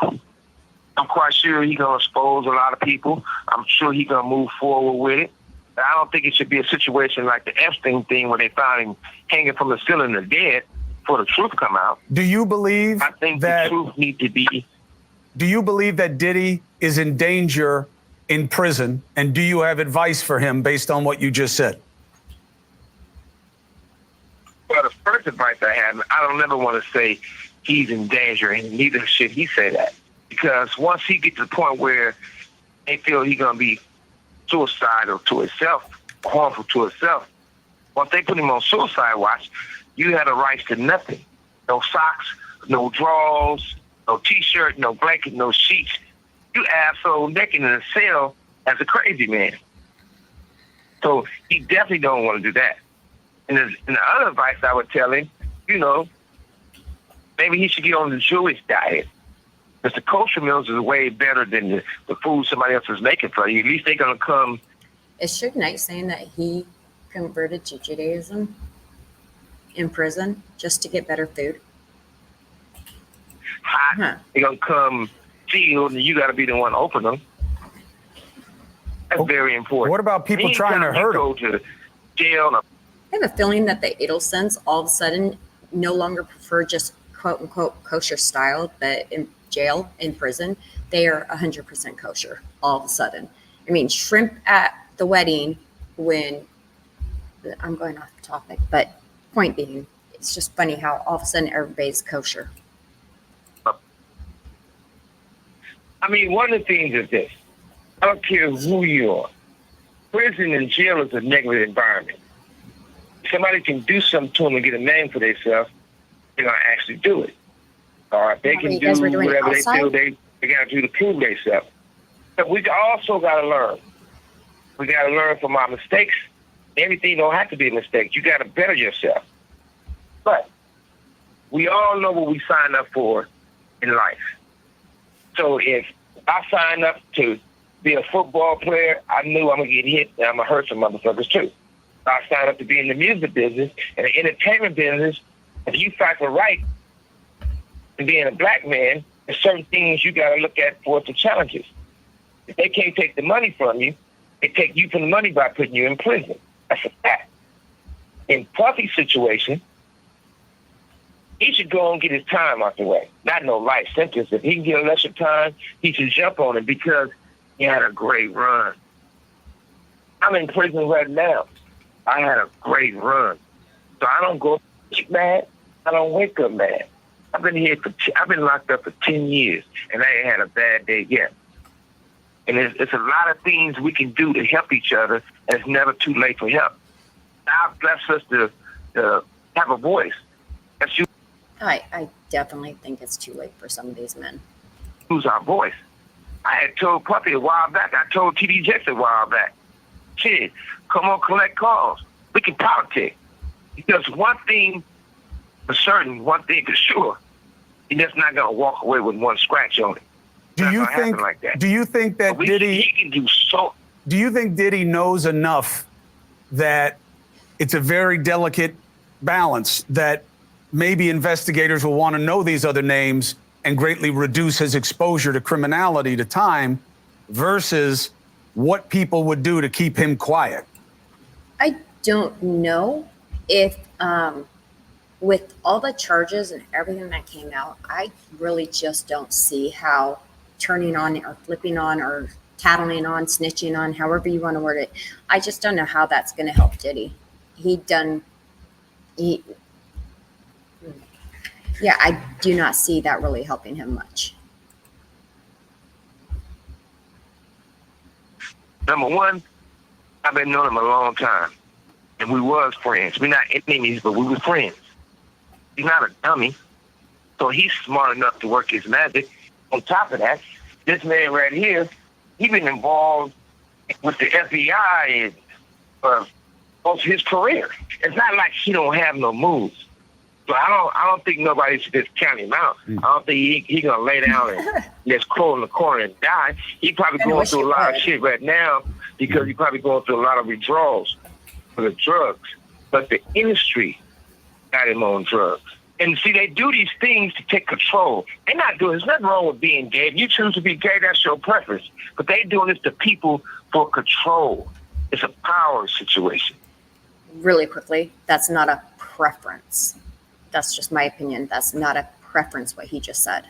E: I'm quite sure he's going to expose a lot of people. I'm sure he's going to move forward with it. But I don't think it should be a situation like the Epstein thing where they found him hanging from the ceiling or dead before the truth come out.
D: Do you believe
E: I think
D: that
E: the truth needs to be...
D: Do you believe that Diddy is in danger in prison? And do you have advice for him based on what you just said?
E: Well, the first advice I have, I don't ever want to say he's in danger, and neither should he say that. Because once he gets to the point where they feel he's going to be suicidal to himself, harmful to himself, once they put him on suicide watch, you have the rights to nothing. No socks, no drawers, no T-shirt, no blanket, no sheets. You asshole naked in a cell as a crazy man. So he definitely don't want to do that. And the other advice I would tell him, maybe he should get on the Jewish diet. Because the kosher meals is way better than the food somebody else is making for you. At least they're going to come.
A: Is Suge Knight saying that he converted to Judaism in prison just to get better food?
E: Hot.
A: Huh.
E: They're going to come sealed, and you got to be the one to open them. That's very important.
D: What about people trying to hurt him?
E: Go to jail.
A: I have a feeling that the Adelsons all of a sudden no longer prefer just quote unquote kosher style, but in jail, in prison, they are 100% kosher all of a sudden. I mean, shrimp at the wedding when I'm going off the topic, but point being, it's just funny how all of a sudden everybody's kosher.
E: I mean, one of the things is this. I don't care who you are. Prison and jail is a negative environment. Somebody can do something to them and get a name for themselves, they're going to actually do it. All right, they can do whatever they feel they got to do to prove themselves. But we also got to learn. We got to learn from our mistakes. Everything don't have to be a mistake. You got to better yourself. But we all know what we sign up for in life. So if I sign up to be a football player, I knew I'm going to get hit and I'm going to hurt some motherfuckers too. I signed up to be in the music business and the entertainment business. If you fight for right and being a black man, there's certain things you got to look at for the challenges. If they can't take the money from you, they take you from the money by putting you in prison. That's a fact. In Puffy's situation, he should go and get his time out the way. Not no life sentence. If he can get a lesser time, he should jump on it because he had a great run. I'm in prison right now. I had a great run. So I don't go mad. I don't wake up mad. I've been locked up for 10 years, and I ain't had a bad day yet. And it's a lot of things we can do to help each other, and it's never too late for help. God bless us to have a voice. That's you.
A: I definitely think it's too late for some of these men.
E: Use our voice. I had told Puffy a while back. I told TD Jakes a while back. Shit, come on, collect calls. We can politic. Because one thing for certain, one thing for sure, he's just not going to walk away with one scratch on it.
D: Do you think that Diddy?
E: He can do so.
D: Do you think Diddy knows enough that it's a very delicate balance that maybe investigators will want to know these other names and greatly reduce his exposure to criminality, to time, versus what people would do to keep him quiet?
A: I don't know if, with all the charges and everything that came out, I really just don't see how turning on or flipping on or tattling on, snitching on, however you want to word it, I just don't know how that's going to help Diddy. Yeah, I do not see that really helping him much.
E: Number one, I've been knowing him a long time, and we was friends. We're not enemies, but we were friends. He's not a dummy, so he's smart enough to work his magic. On top of that, this man right here, he been involved with the FBI for most of his career. It's not like he don't have no moves. So I don't think nobody should just count him out. I don't think he gonna lay down and just crawl in the corner and die. He probably going through a lot of shit right now because he probably going through a lot of withdrawals for the drugs. But the industry got him on drugs. And see, they do these things to take control. They're not doing. There's nothing wrong with being gay. If you choose to be gay, that's your preference. But they doing this to people for control. It's a power situation.
A: Really quickly, that's not a preference. That's just my opinion. That's not a preference, what he just said.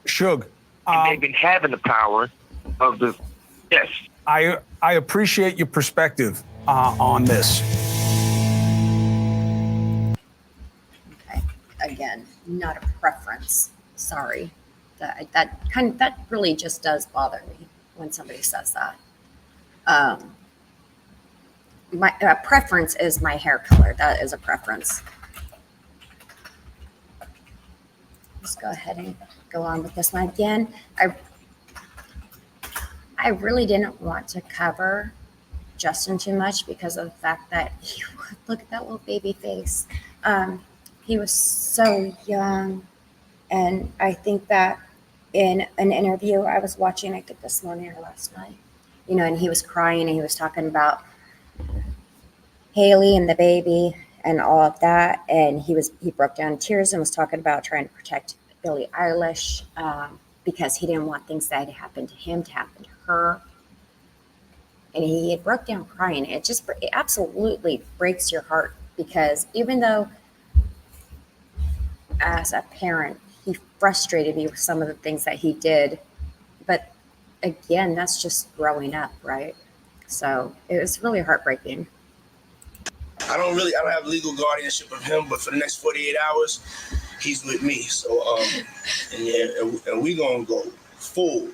D: Suge.
E: They've been having the power of the, yes.
D: I appreciate your perspective on this.
A: Okay. Again, not a preference. Sorry. That really just does bother me when somebody says that. My preference is my hair color. That is a preference. Let's go ahead and go on with this one again. I really didn't want to cover Justin too much because of the fact that look at that little baby face. He was so young, and I think that in an interview I was watching, I think this morning or last night, and he was crying and he was talking about Haley and the baby and all of that, and he broke down in tears and was talking about trying to protect Billie Eilish because he didn't want things that had happened to him to happen to her. And he had broke down crying. It absolutely breaks your heart because even though as a parent he frustrated me with some of the things that he did, but again, that's just growing up, right? So it was really heartbreaking.
G: I don't have legal guardianship of him, but for the next 48 hours, he's with me. So, and we gonna go full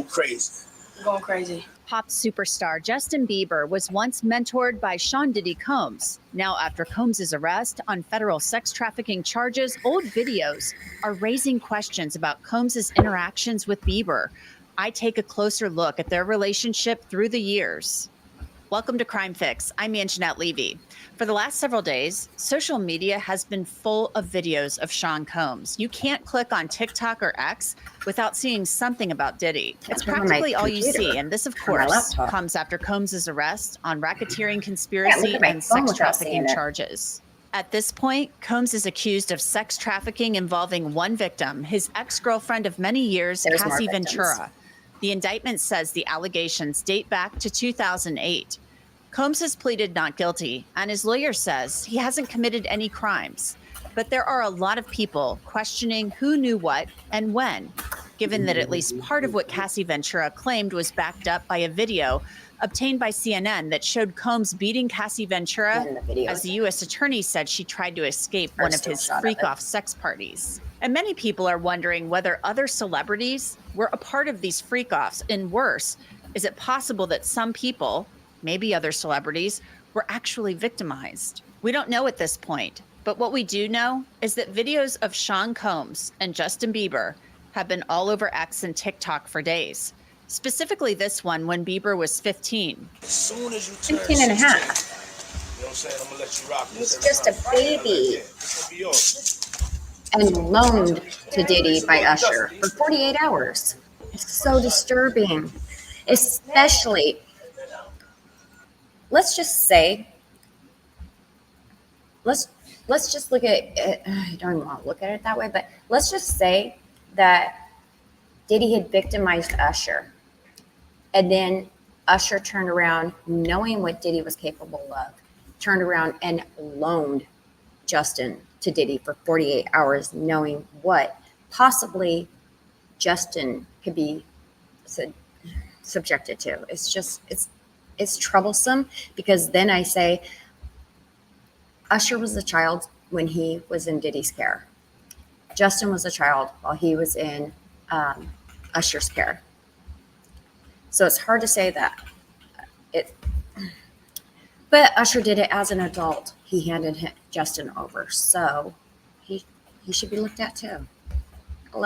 G: crazy.
H: Going crazy.
I: Pop superstar Justin Bieber was once mentored by Sean Diddy Combs. Now, after Combs' arrest on federal sex trafficking charges, old videos are raising questions about Combs' interactions with Bieber. I take a closer look at their relationship through the years. Welcome to Crime Fix. I'm Anjanette Levy. For the last several days, social media has been full of videos of Sean Combs. You can't click on TikTok or X without seeing something about Diddy. It's practically all you see, and this, of course, comes after Combs' arrest on racketeering conspiracy and sex trafficking charges. At this point, Combs is accused of sex trafficking involving one victim, his ex-girlfriend of many years, Cassie Ventura. The indictment says the allegations date back to 2008. Combs has pleaded not guilty, and his lawyer says he hasn't committed any crimes. But there are a lot of people questioning who knew what and when, given that at least part of what Cassie Ventura claimed was backed up by a video obtained by CNN that showed Combs beating Cassie Ventura as the U.S. attorney said she tried to escape one of his freak-off sex parties. And many people are wondering whether other celebrities were a part of these freak-offs. And worse, is it possible that some people, maybe other celebrities, were actually victimized? We don't know at this point, but what we do know is that videos of Sean Combs and Justin Bieber have been all over X and TikTok for days. Specifically this one when Bieber was 15.
G: As soon as you turn
A: 15 and a half.
G: You know what I'm saying? I'm gonna let you rock this.
A: He's just a baby. And loaned to Diddy by Usher for 48 hours. It's so disturbing. Especially, let's just say, let's just look at it. I don't even want to look at it that way, but let's just say that Diddy had victimized Usher. And then Usher turned around, knowing what Diddy was capable of, turned around and loaned Justin to Diddy for 48 hours, knowing what possibly Justin could be subjected to. It's troublesome because then I say Usher was a child when he was in Diddy's care. Justin was a child while he was in Usher's care. So it's hard to say that but Usher did it as an adult. He handed Justin over, so he should be looked at too. I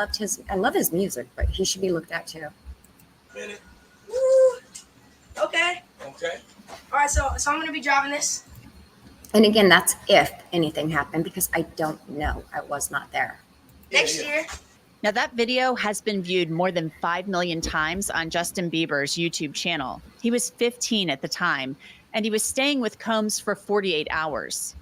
A: love his music, but he should be looked at too.
H: Minute. Okay.
G: Okay.
H: All right, so I'm gonna be driving this.
A: And again, that's if anything happened, because I don't know. I was not there.
H: Next year.
I: Now, that video has been viewed more than 5 million times on Justin Bieber's YouTube channel. He was 15 at the time, and he was staying with Combs for 48 hours.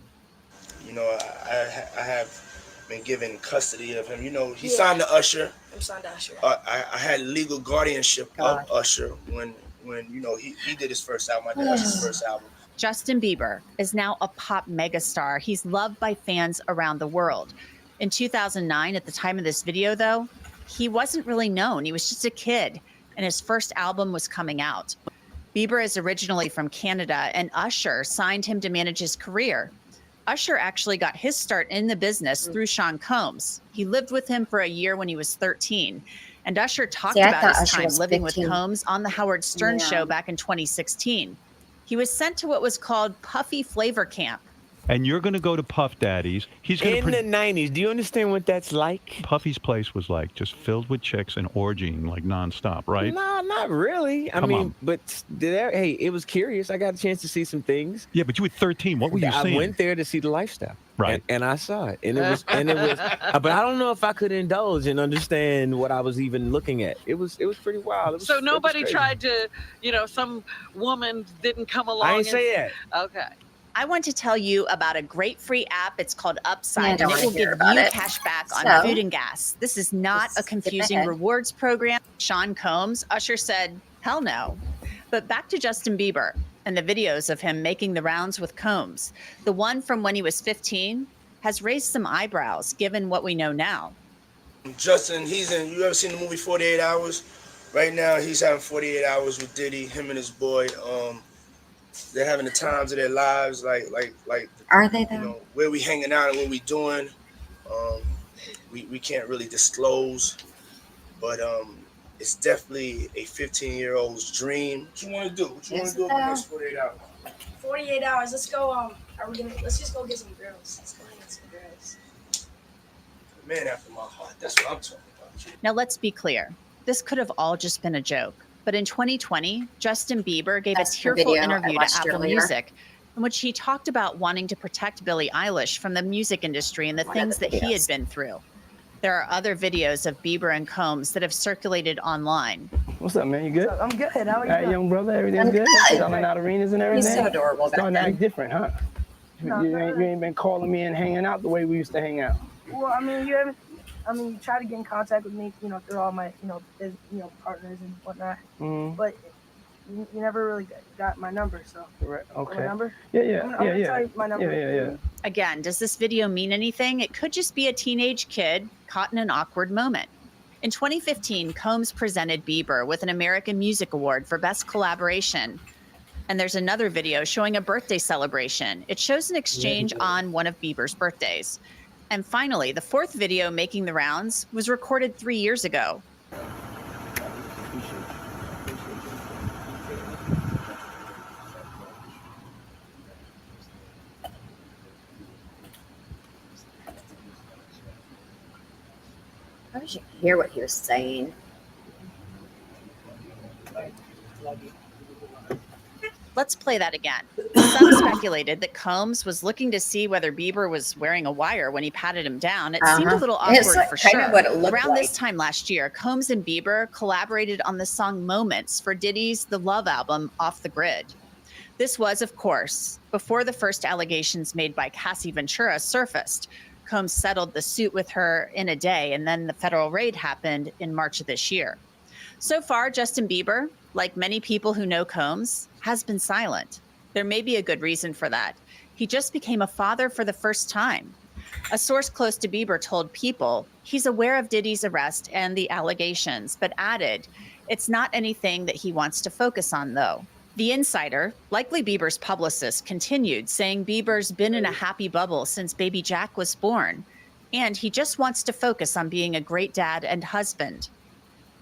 G: You know, I have been given custody of him. You know, he signed to Usher.
H: I'm signed to Usher.
G: I had legal guardianship
A: God.
G: of Usher when you know he did his first album. I did Usher's first album.
I: Justin Bieber is now a pop megastar. He's loved by fans around the world. In 2009, at the time of this video, though, he wasn't really known. He was just a kid, and his first album was coming out. Bieber is originally from Canada, and Usher signed him to manage his career. Usher actually got his start in the business through Sean Combs. He lived with him for a year when he was 13. And Usher talked about his time living with Combs on the Howard Stern show back in 2016. He was sent to what was called Puffy Flavor Camp.
J: And you're going to go to Puff Daddy's. He's going
K: in the 90s. Do you understand what that's like?
J: Puffy's place was like just filled with chicks and orgying like nonstop, right?
K: No, not really. I mean, but hey, it was curious. I got a chance to see some things.
J: Yeah, but you were 13. What were you seeing?
K: I went there to see the lifestyle.
J: Right.
K: And I saw it. And it was but I don't know if I could indulge and understand what I was even looking at. It was pretty wild.
L: So nobody tried to, some woman didn't come along.
K: I ain't say that.
L: Okay.
I: I want to tell you about a great free app. It's called Upside,
A: Yeah,
I: and it will give you cash back on food and gas. This is not a confusing rewards program. Sean Combs, Usher said, hell no. But back to Justin Bieber and the videos of him making the rounds with Combs. The one from when he was 15 has raised some eyebrows, given what we know now.
G: Justin, you ever seen the movie 48 Hours? Right now, he's having 48 hours with Diddy, him and his boy. They're having the times of their lives, like.
A: Are they though?
G: You know, where we hanging out and what we doing. We can't really disclose, but it's definitely a 15-year-old's dream. What you want to do? What you want to do over the next 48 hours?
H: 48 hours. Let's go. Let's just go get some girls. Let's go get some girls.
G: Man after my heart. That's what I'm talking about.
I: Now, let's be clear. This could have all just been a joke. But in 2020, Justin Bieber gave a tearful interview to Apple Music in which he talked about wanting to protect Billie Eilish from the music industry and the things that he had been through. There are other videos of Bieber and Combs that have circulated online.
M: What's up, man? You good?
H: I'm good. How are you?
M: All right, young brother, everything's good? Selling out arenas and everything?
A: He's so adorable.
M: Starting to act different, huh? You ain't been calling me and hanging out the way we used to hang out.
H: Well, I mean, you try to get in contact with me, through all my, partners and whatnot.
M: Mm-hmm.
H: But you never really got my number, so.
M: Right. Okay.
H: My number?
M: Yeah.
H: I'm gonna tell you my number.
M: Yeah.
I: Again, does this video mean anything? It could just be a teenage kid caught in an awkward moment. In 2015, Combs presented Bieber with an American Music Award for Best Collaboration. And there's another video showing a birthday celebration. It shows an exchange on one of Bieber's birthdays. And finally, the fourth video making the rounds was recorded 3 years ago.
A: I wish you could hear what he was saying.
I: Let's play that again. Some speculated that Combs was looking to see whether Bieber was wearing a wire when he patted him down. It seemed a little awkward for sure. Around this time last year, Combs and Bieber collaborated on the song Moments for Diddy's The Love album, Off the Grid. This was, of course, before the first allegations made by Cassie Ventura surfaced. Combs settled the suit with her in a day, and then the federal raid happened in March of this year. So far, Justin Bieber, like many people who know Combs, has been silent. There may be a good reason for that. He just became a father for the first time. A source close to Bieber told People he's aware of Diddy's arrest and the allegations, but added, it's not anything that he wants to focus on, though. The insider, likely Bieber's publicist, continued, saying Bieber's been in a happy bubble since baby Jack was born, and he just wants to focus on being a great dad and husband.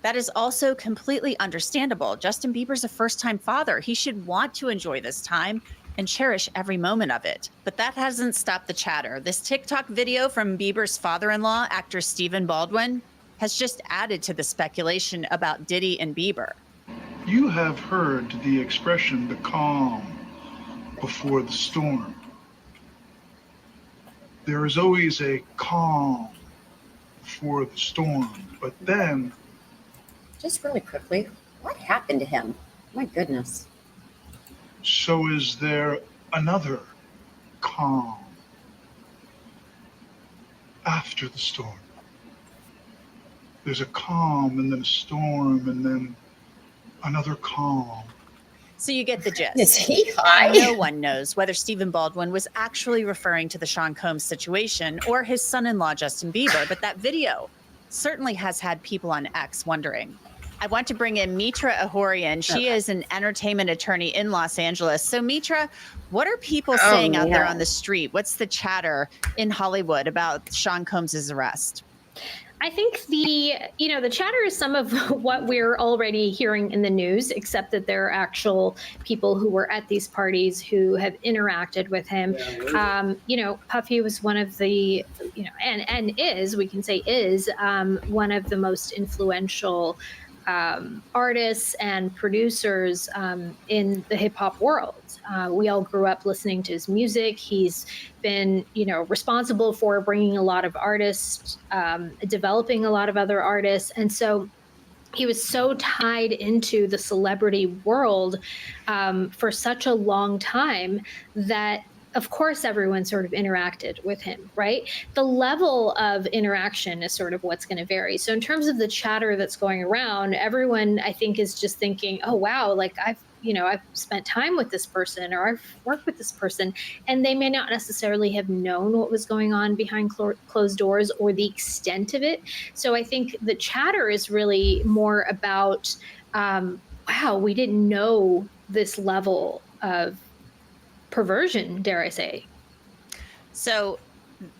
I: That is also completely understandable. Justin Bieber's a first-time father. He should want to enjoy this time and cherish every moment of it. But that hasn't stopped the chatter. This TikTok video from Bieber's father-in-law, actor Stephen Baldwin, has just added to the speculation about Diddy and Bieber.
N: You have heard the expression, the calm before the storm. there is always a calm before the storm, but then
A: Just really quickly, what happened to him? My goodness.
N: so is there another calm after the storm. There's a calm and then a storm and then another calm.
I: So you get the gist.
A: Is he high?
I: And no one knows whether Stephen Baldwin was actually referring to the Sean Combs situation or his son-in-law, Justin Bieber, but that video certainly has had people on X wondering. I want to bring in Mitra Ahorian. She is an entertainment attorney in Los Angeles. So Mitra, what are people saying out there on the street? What's the chatter in Hollywood about Sean Combs' arrest?
O: I think the chatter is some of what we're already hearing in the news, except that there are actual people who were at these parties who have interacted with him. Puffy was one of the, and is, we can say is, one of the most influential artists and producers in the hip hop world. We all grew up listening to his music. He's been, responsible for bringing a lot of artists, developing a lot of other artists. And so he was so tied into the celebrity world for such a long time that, of course, everyone sort of interacted with him, right? The level of interaction is sort of what's going to vary. So in terms of the chatter that's going around, everyone, I think, is just thinking, oh, wow, like I've spent time with this person or I've worked with this person, and they may not necessarily have known what was going on behind closed doors or the extent of it. So I think the chatter is really more about, wow, we didn't know this level of perversion, dare I say.
I: So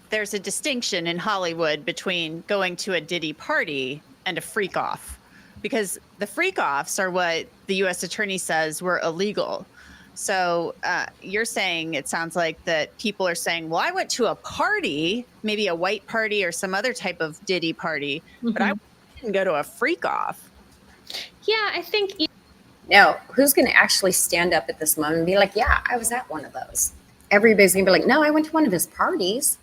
I: there's a distinction in Hollywood between going to a Diddy party and a freak off, because the freak offs are what the U.S. attorney says were illegal. So you're saying, it sounds like that people are saying, well, I went to a party, maybe a white party or some other type of Diddy party, but I didn't go to a freak off.
O: Yeah, I think.
A: Now, who's going to actually stand up at this moment and be like, yeah, I was at one of those? Everybody's going to be like, no, I went to one of his parties.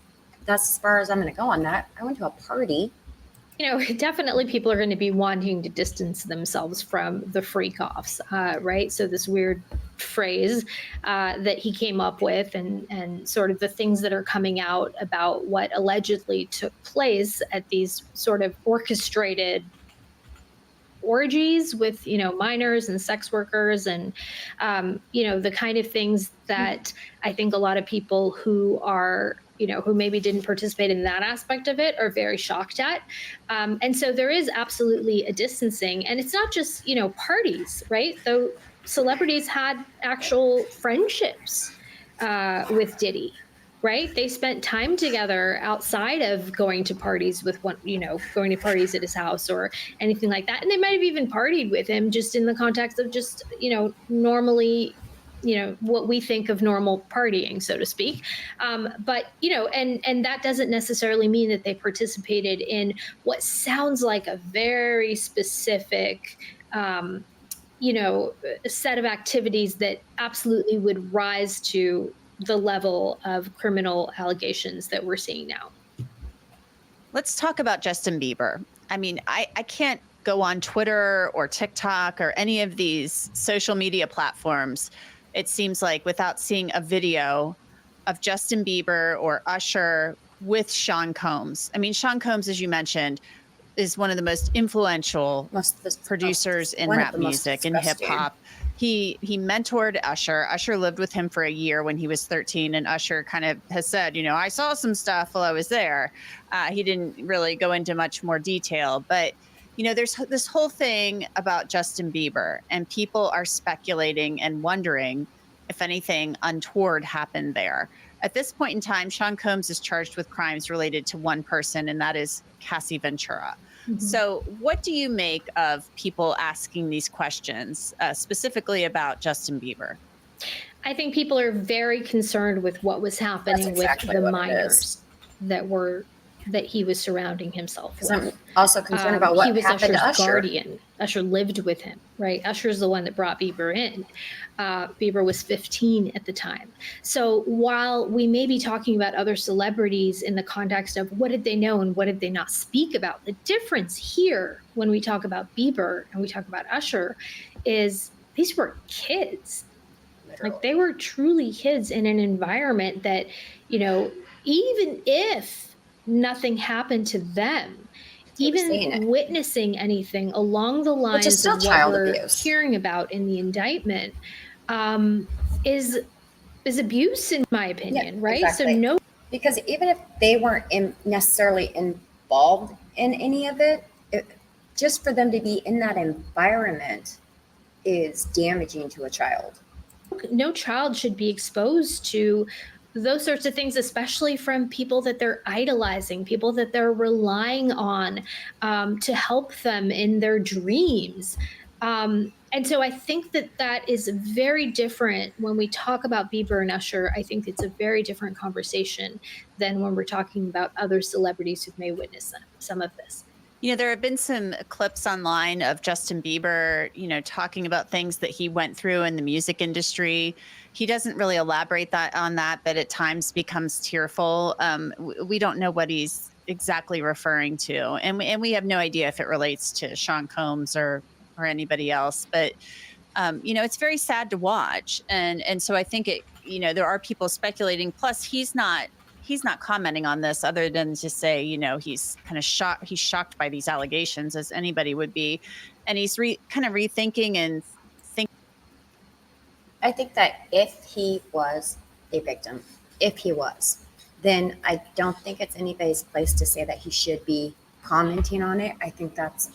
A: That's as far as I'm going to go on that. I went to a party.
O: Definitely people are going to be wanting to distance themselves from the freak offs, right? So this weird phrase that he came up with and sort of the things that are coming out about what allegedly took place at these sort of orchestrated orgies with minors and sex workers and the kind of things that I think a lot of people who are who maybe didn't participate in that aspect of it are very shocked at. And so there is absolutely a distancing, and it's not just parties, right? Though celebrities had actual friendships with Diddy. Right? They spent time together outside of going to parties with going to parties at his house or anything like that. And they might have even partied with him just in the context of just, normally, what we think of normal partying, so to speak. But, and that doesn't necessarily mean that they participated in what sounds like a very specific, set of activities that absolutely would rise to the level of criminal allegations that we're seeing now.
I: Let's talk about Justin Bieber. I mean, I can't go on Twitter or TikTok or any of these social media platforms, it seems like, without seeing a video of Justin Bieber or Usher with Sean Combs. I mean, Sean Combs, as you mentioned, is one of the most influential producers in rap music and hip hop. He mentored Usher. Usher lived with him for a year when he was 13, and Usher kind of has said, I saw some stuff while I was there. He didn't really go into much more detail, but there's this whole thing about Justin Bieber, and people are speculating and wondering if anything untoward happened there. At this point in time, Sean Combs is charged with crimes related to one person, and that is Cassie Ventura. Mm-hmm. So what do you make of people asking these questions, specifically about Justin Bieber?
O: I think people are very concerned with what was happening with the minors that were that he was surrounding himself with.
A: I'm also concerned about what
O: he was
A: happened
O: Usher's
A: to Usher.
O: guardian. Usher lived with him, right? Usher's the one that brought Bieber in. Bieber was 15 at the time. So while we may be talking about other celebrities in the context of what did they know and what did they not speak about, the difference here when we talk about Bieber and we talk about Usher is these were kids. Like they were truly kids in an environment that, you know, even if nothing happened to them, even witnessing anything along the lines of what we're hearing about in the indictment is abuse, in my opinion, right?
A: Exactly.
O: So no,
A: because even if they weren't necessarily involved in any of it, just for them to be in that environment is damaging to a child.
O: No child should be exposed to those sorts of things, especially from people that they're idolizing, people that they're relying on to help them in their dreams. And so I think that is very different when we talk about Bieber and Usher. I think it's a very different conversation than when we're talking about other celebrities who may witness some of this.
I: You know, there have been some clips online of Justin Bieber, you know, talking about things that he went through in the music industry. He doesn't really elaborate on that, but at times becomes tearful. We don't know what he's exactly referring to, and we have no idea if it relates to Sean Combs or anybody else. But you know, it's very sad to watch, and so I think you know, there are people speculating. Plus, he's not commenting on this other than to say, you know, he's kind of shocked. He's shocked by these allegations, as anybody would be, and he's kind of rethinking and thinking.
A: I think that if he was a victim, then I don't think it's anybody's place to say that he should be commenting on it. I think that's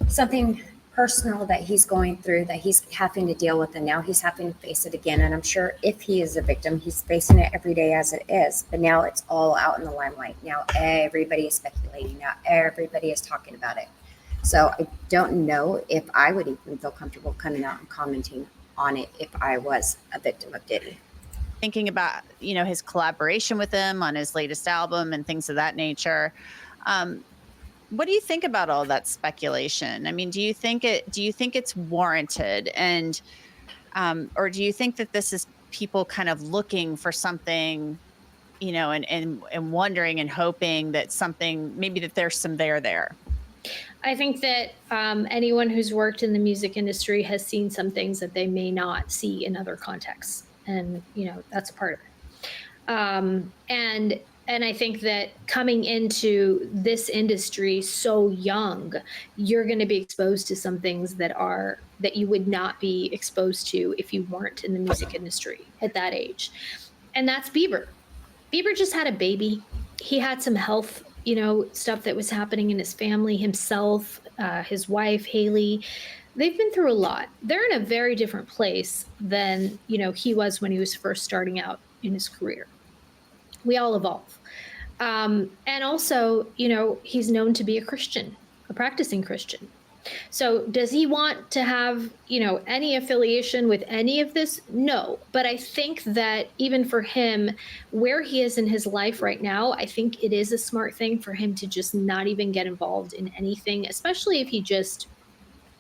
A: something personal that he's going through, that he's having to deal with, and now he's having to face it again. And I'm sure if he is a victim, he's facing it every day as it is, but now it's all out in the limelight. Now everybody is speculating, now everybody is talking about it. So I don't know if I would even feel comfortable coming out and commenting on it if I was a victim of Diddy.
I: Thinking about, you know, his collaboration with him on his latest album and things of that nature. What do you think about all that speculation? I mean, do you think it's warranted, and or do you think that this is people kind of looking for something, you know, and wondering and hoping that something, maybe that there's some there?
O: I think that anyone who's worked in the music industry has seen some things that they may not see in other contexts, and you know, that's a part of it. And I think that coming into this industry so young, you're going to be exposed to some things that you would not be exposed to if you weren't in the music industry at that age. And that's Bieber. Bieber just had a baby. He had some health, you know, stuff that was happening in his family, himself, his wife, Haley. They've been through a lot. They're in a very different place than, you know, he was when he was first starting out in his career. We all evolve. And also, you know, he's known to be a Christian, a practicing Christian. So does he want to have, you know, any affiliation with any of this? No. But I think that even for him, where he is in his life right now, I think it is a smart thing for him to just not even get involved in anything, especially if he just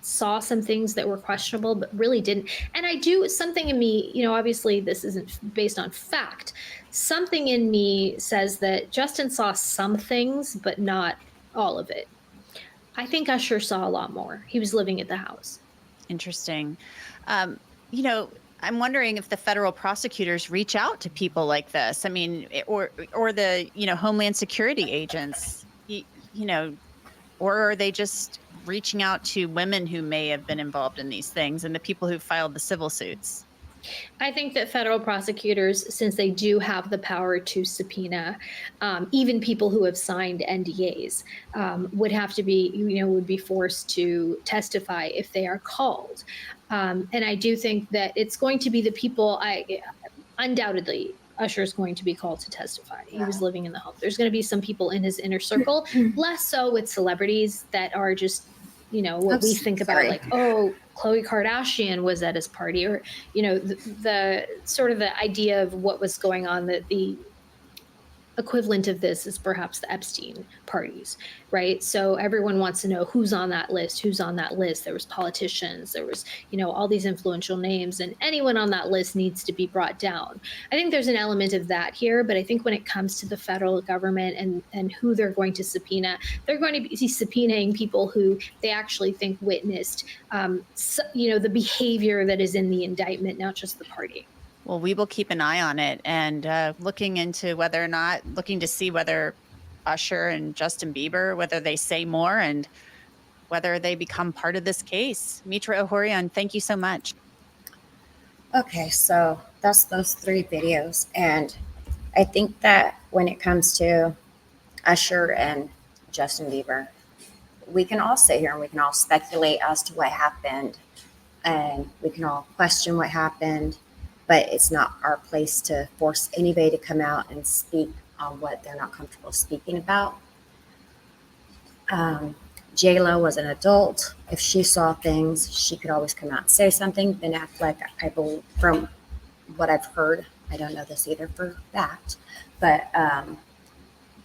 O: saw some things that were questionable, but really didn't. And something in me, you know, obviously this isn't based on fact. Something in me says that Justin saw some things, but not all of it. I think Usher saw a lot more. He was living at the house.
I: Interesting. You know, I'm wondering if the federal prosecutors reach out to people like this. I mean, or the, you know, Homeland Security agents, you know, or are they just reaching out to women who may have been involved in these things and the people who filed the civil suits?
O: I think that federal prosecutors, since they do have the power to subpoena even people who have signed NDAs, would have to be, you know, would be forced to testify if they are called. And I do think that it's going to be the people, undoubtedly, Usher is going to be called to testify. He was living in the home. There's going to be some people in his inner circle, less so with celebrities that are just, you know, what we think about, like, oh, Khloe Kardashian was at his party, or, you know, the sort of the idea of what was going on, the equivalent of this is perhaps the Epstein parties, right? So everyone wants to know who's on that list, who's on that list. There was politicians, there was, all these influential names, and anyone on that list needs to be brought down. I think there's an element of that here, but I think when it comes to the federal government and who they're going to subpoena, they're going to be subpoenaing people who they actually think witnessed, the behavior that is in the indictment, not just the party.
I: Well, we will keep an eye on it and looking to see whether Usher and Justin Bieber, whether they say more and whether they become part of this case. Mitra Ohorian, thank you so much.
A: Okay, so that's those 3 videos. And I think that when it comes to Usher and Justin Bieber, we can all sit here and we can all speculate as to what happened, and we can all question what happened, but it's not our place to force anybody to come out and speak on what they're not comfortable speaking about. J-Lo was an adult. If she saw things, she could always come out and say something. Ben Affleck, I believe, from what I've heard, I don't know this either for fact, but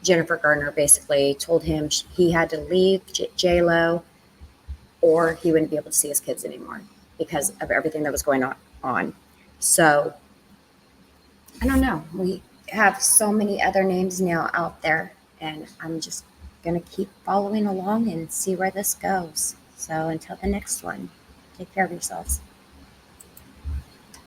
A: Jennifer Garner basically told him he had to leave J-Lo or he wouldn't be able to see his kids anymore because of everything that was going on. So I don't know. We have so many other names now out there, and I'm just going to keep following along and see where this goes. So until the next one, take care of yourselves.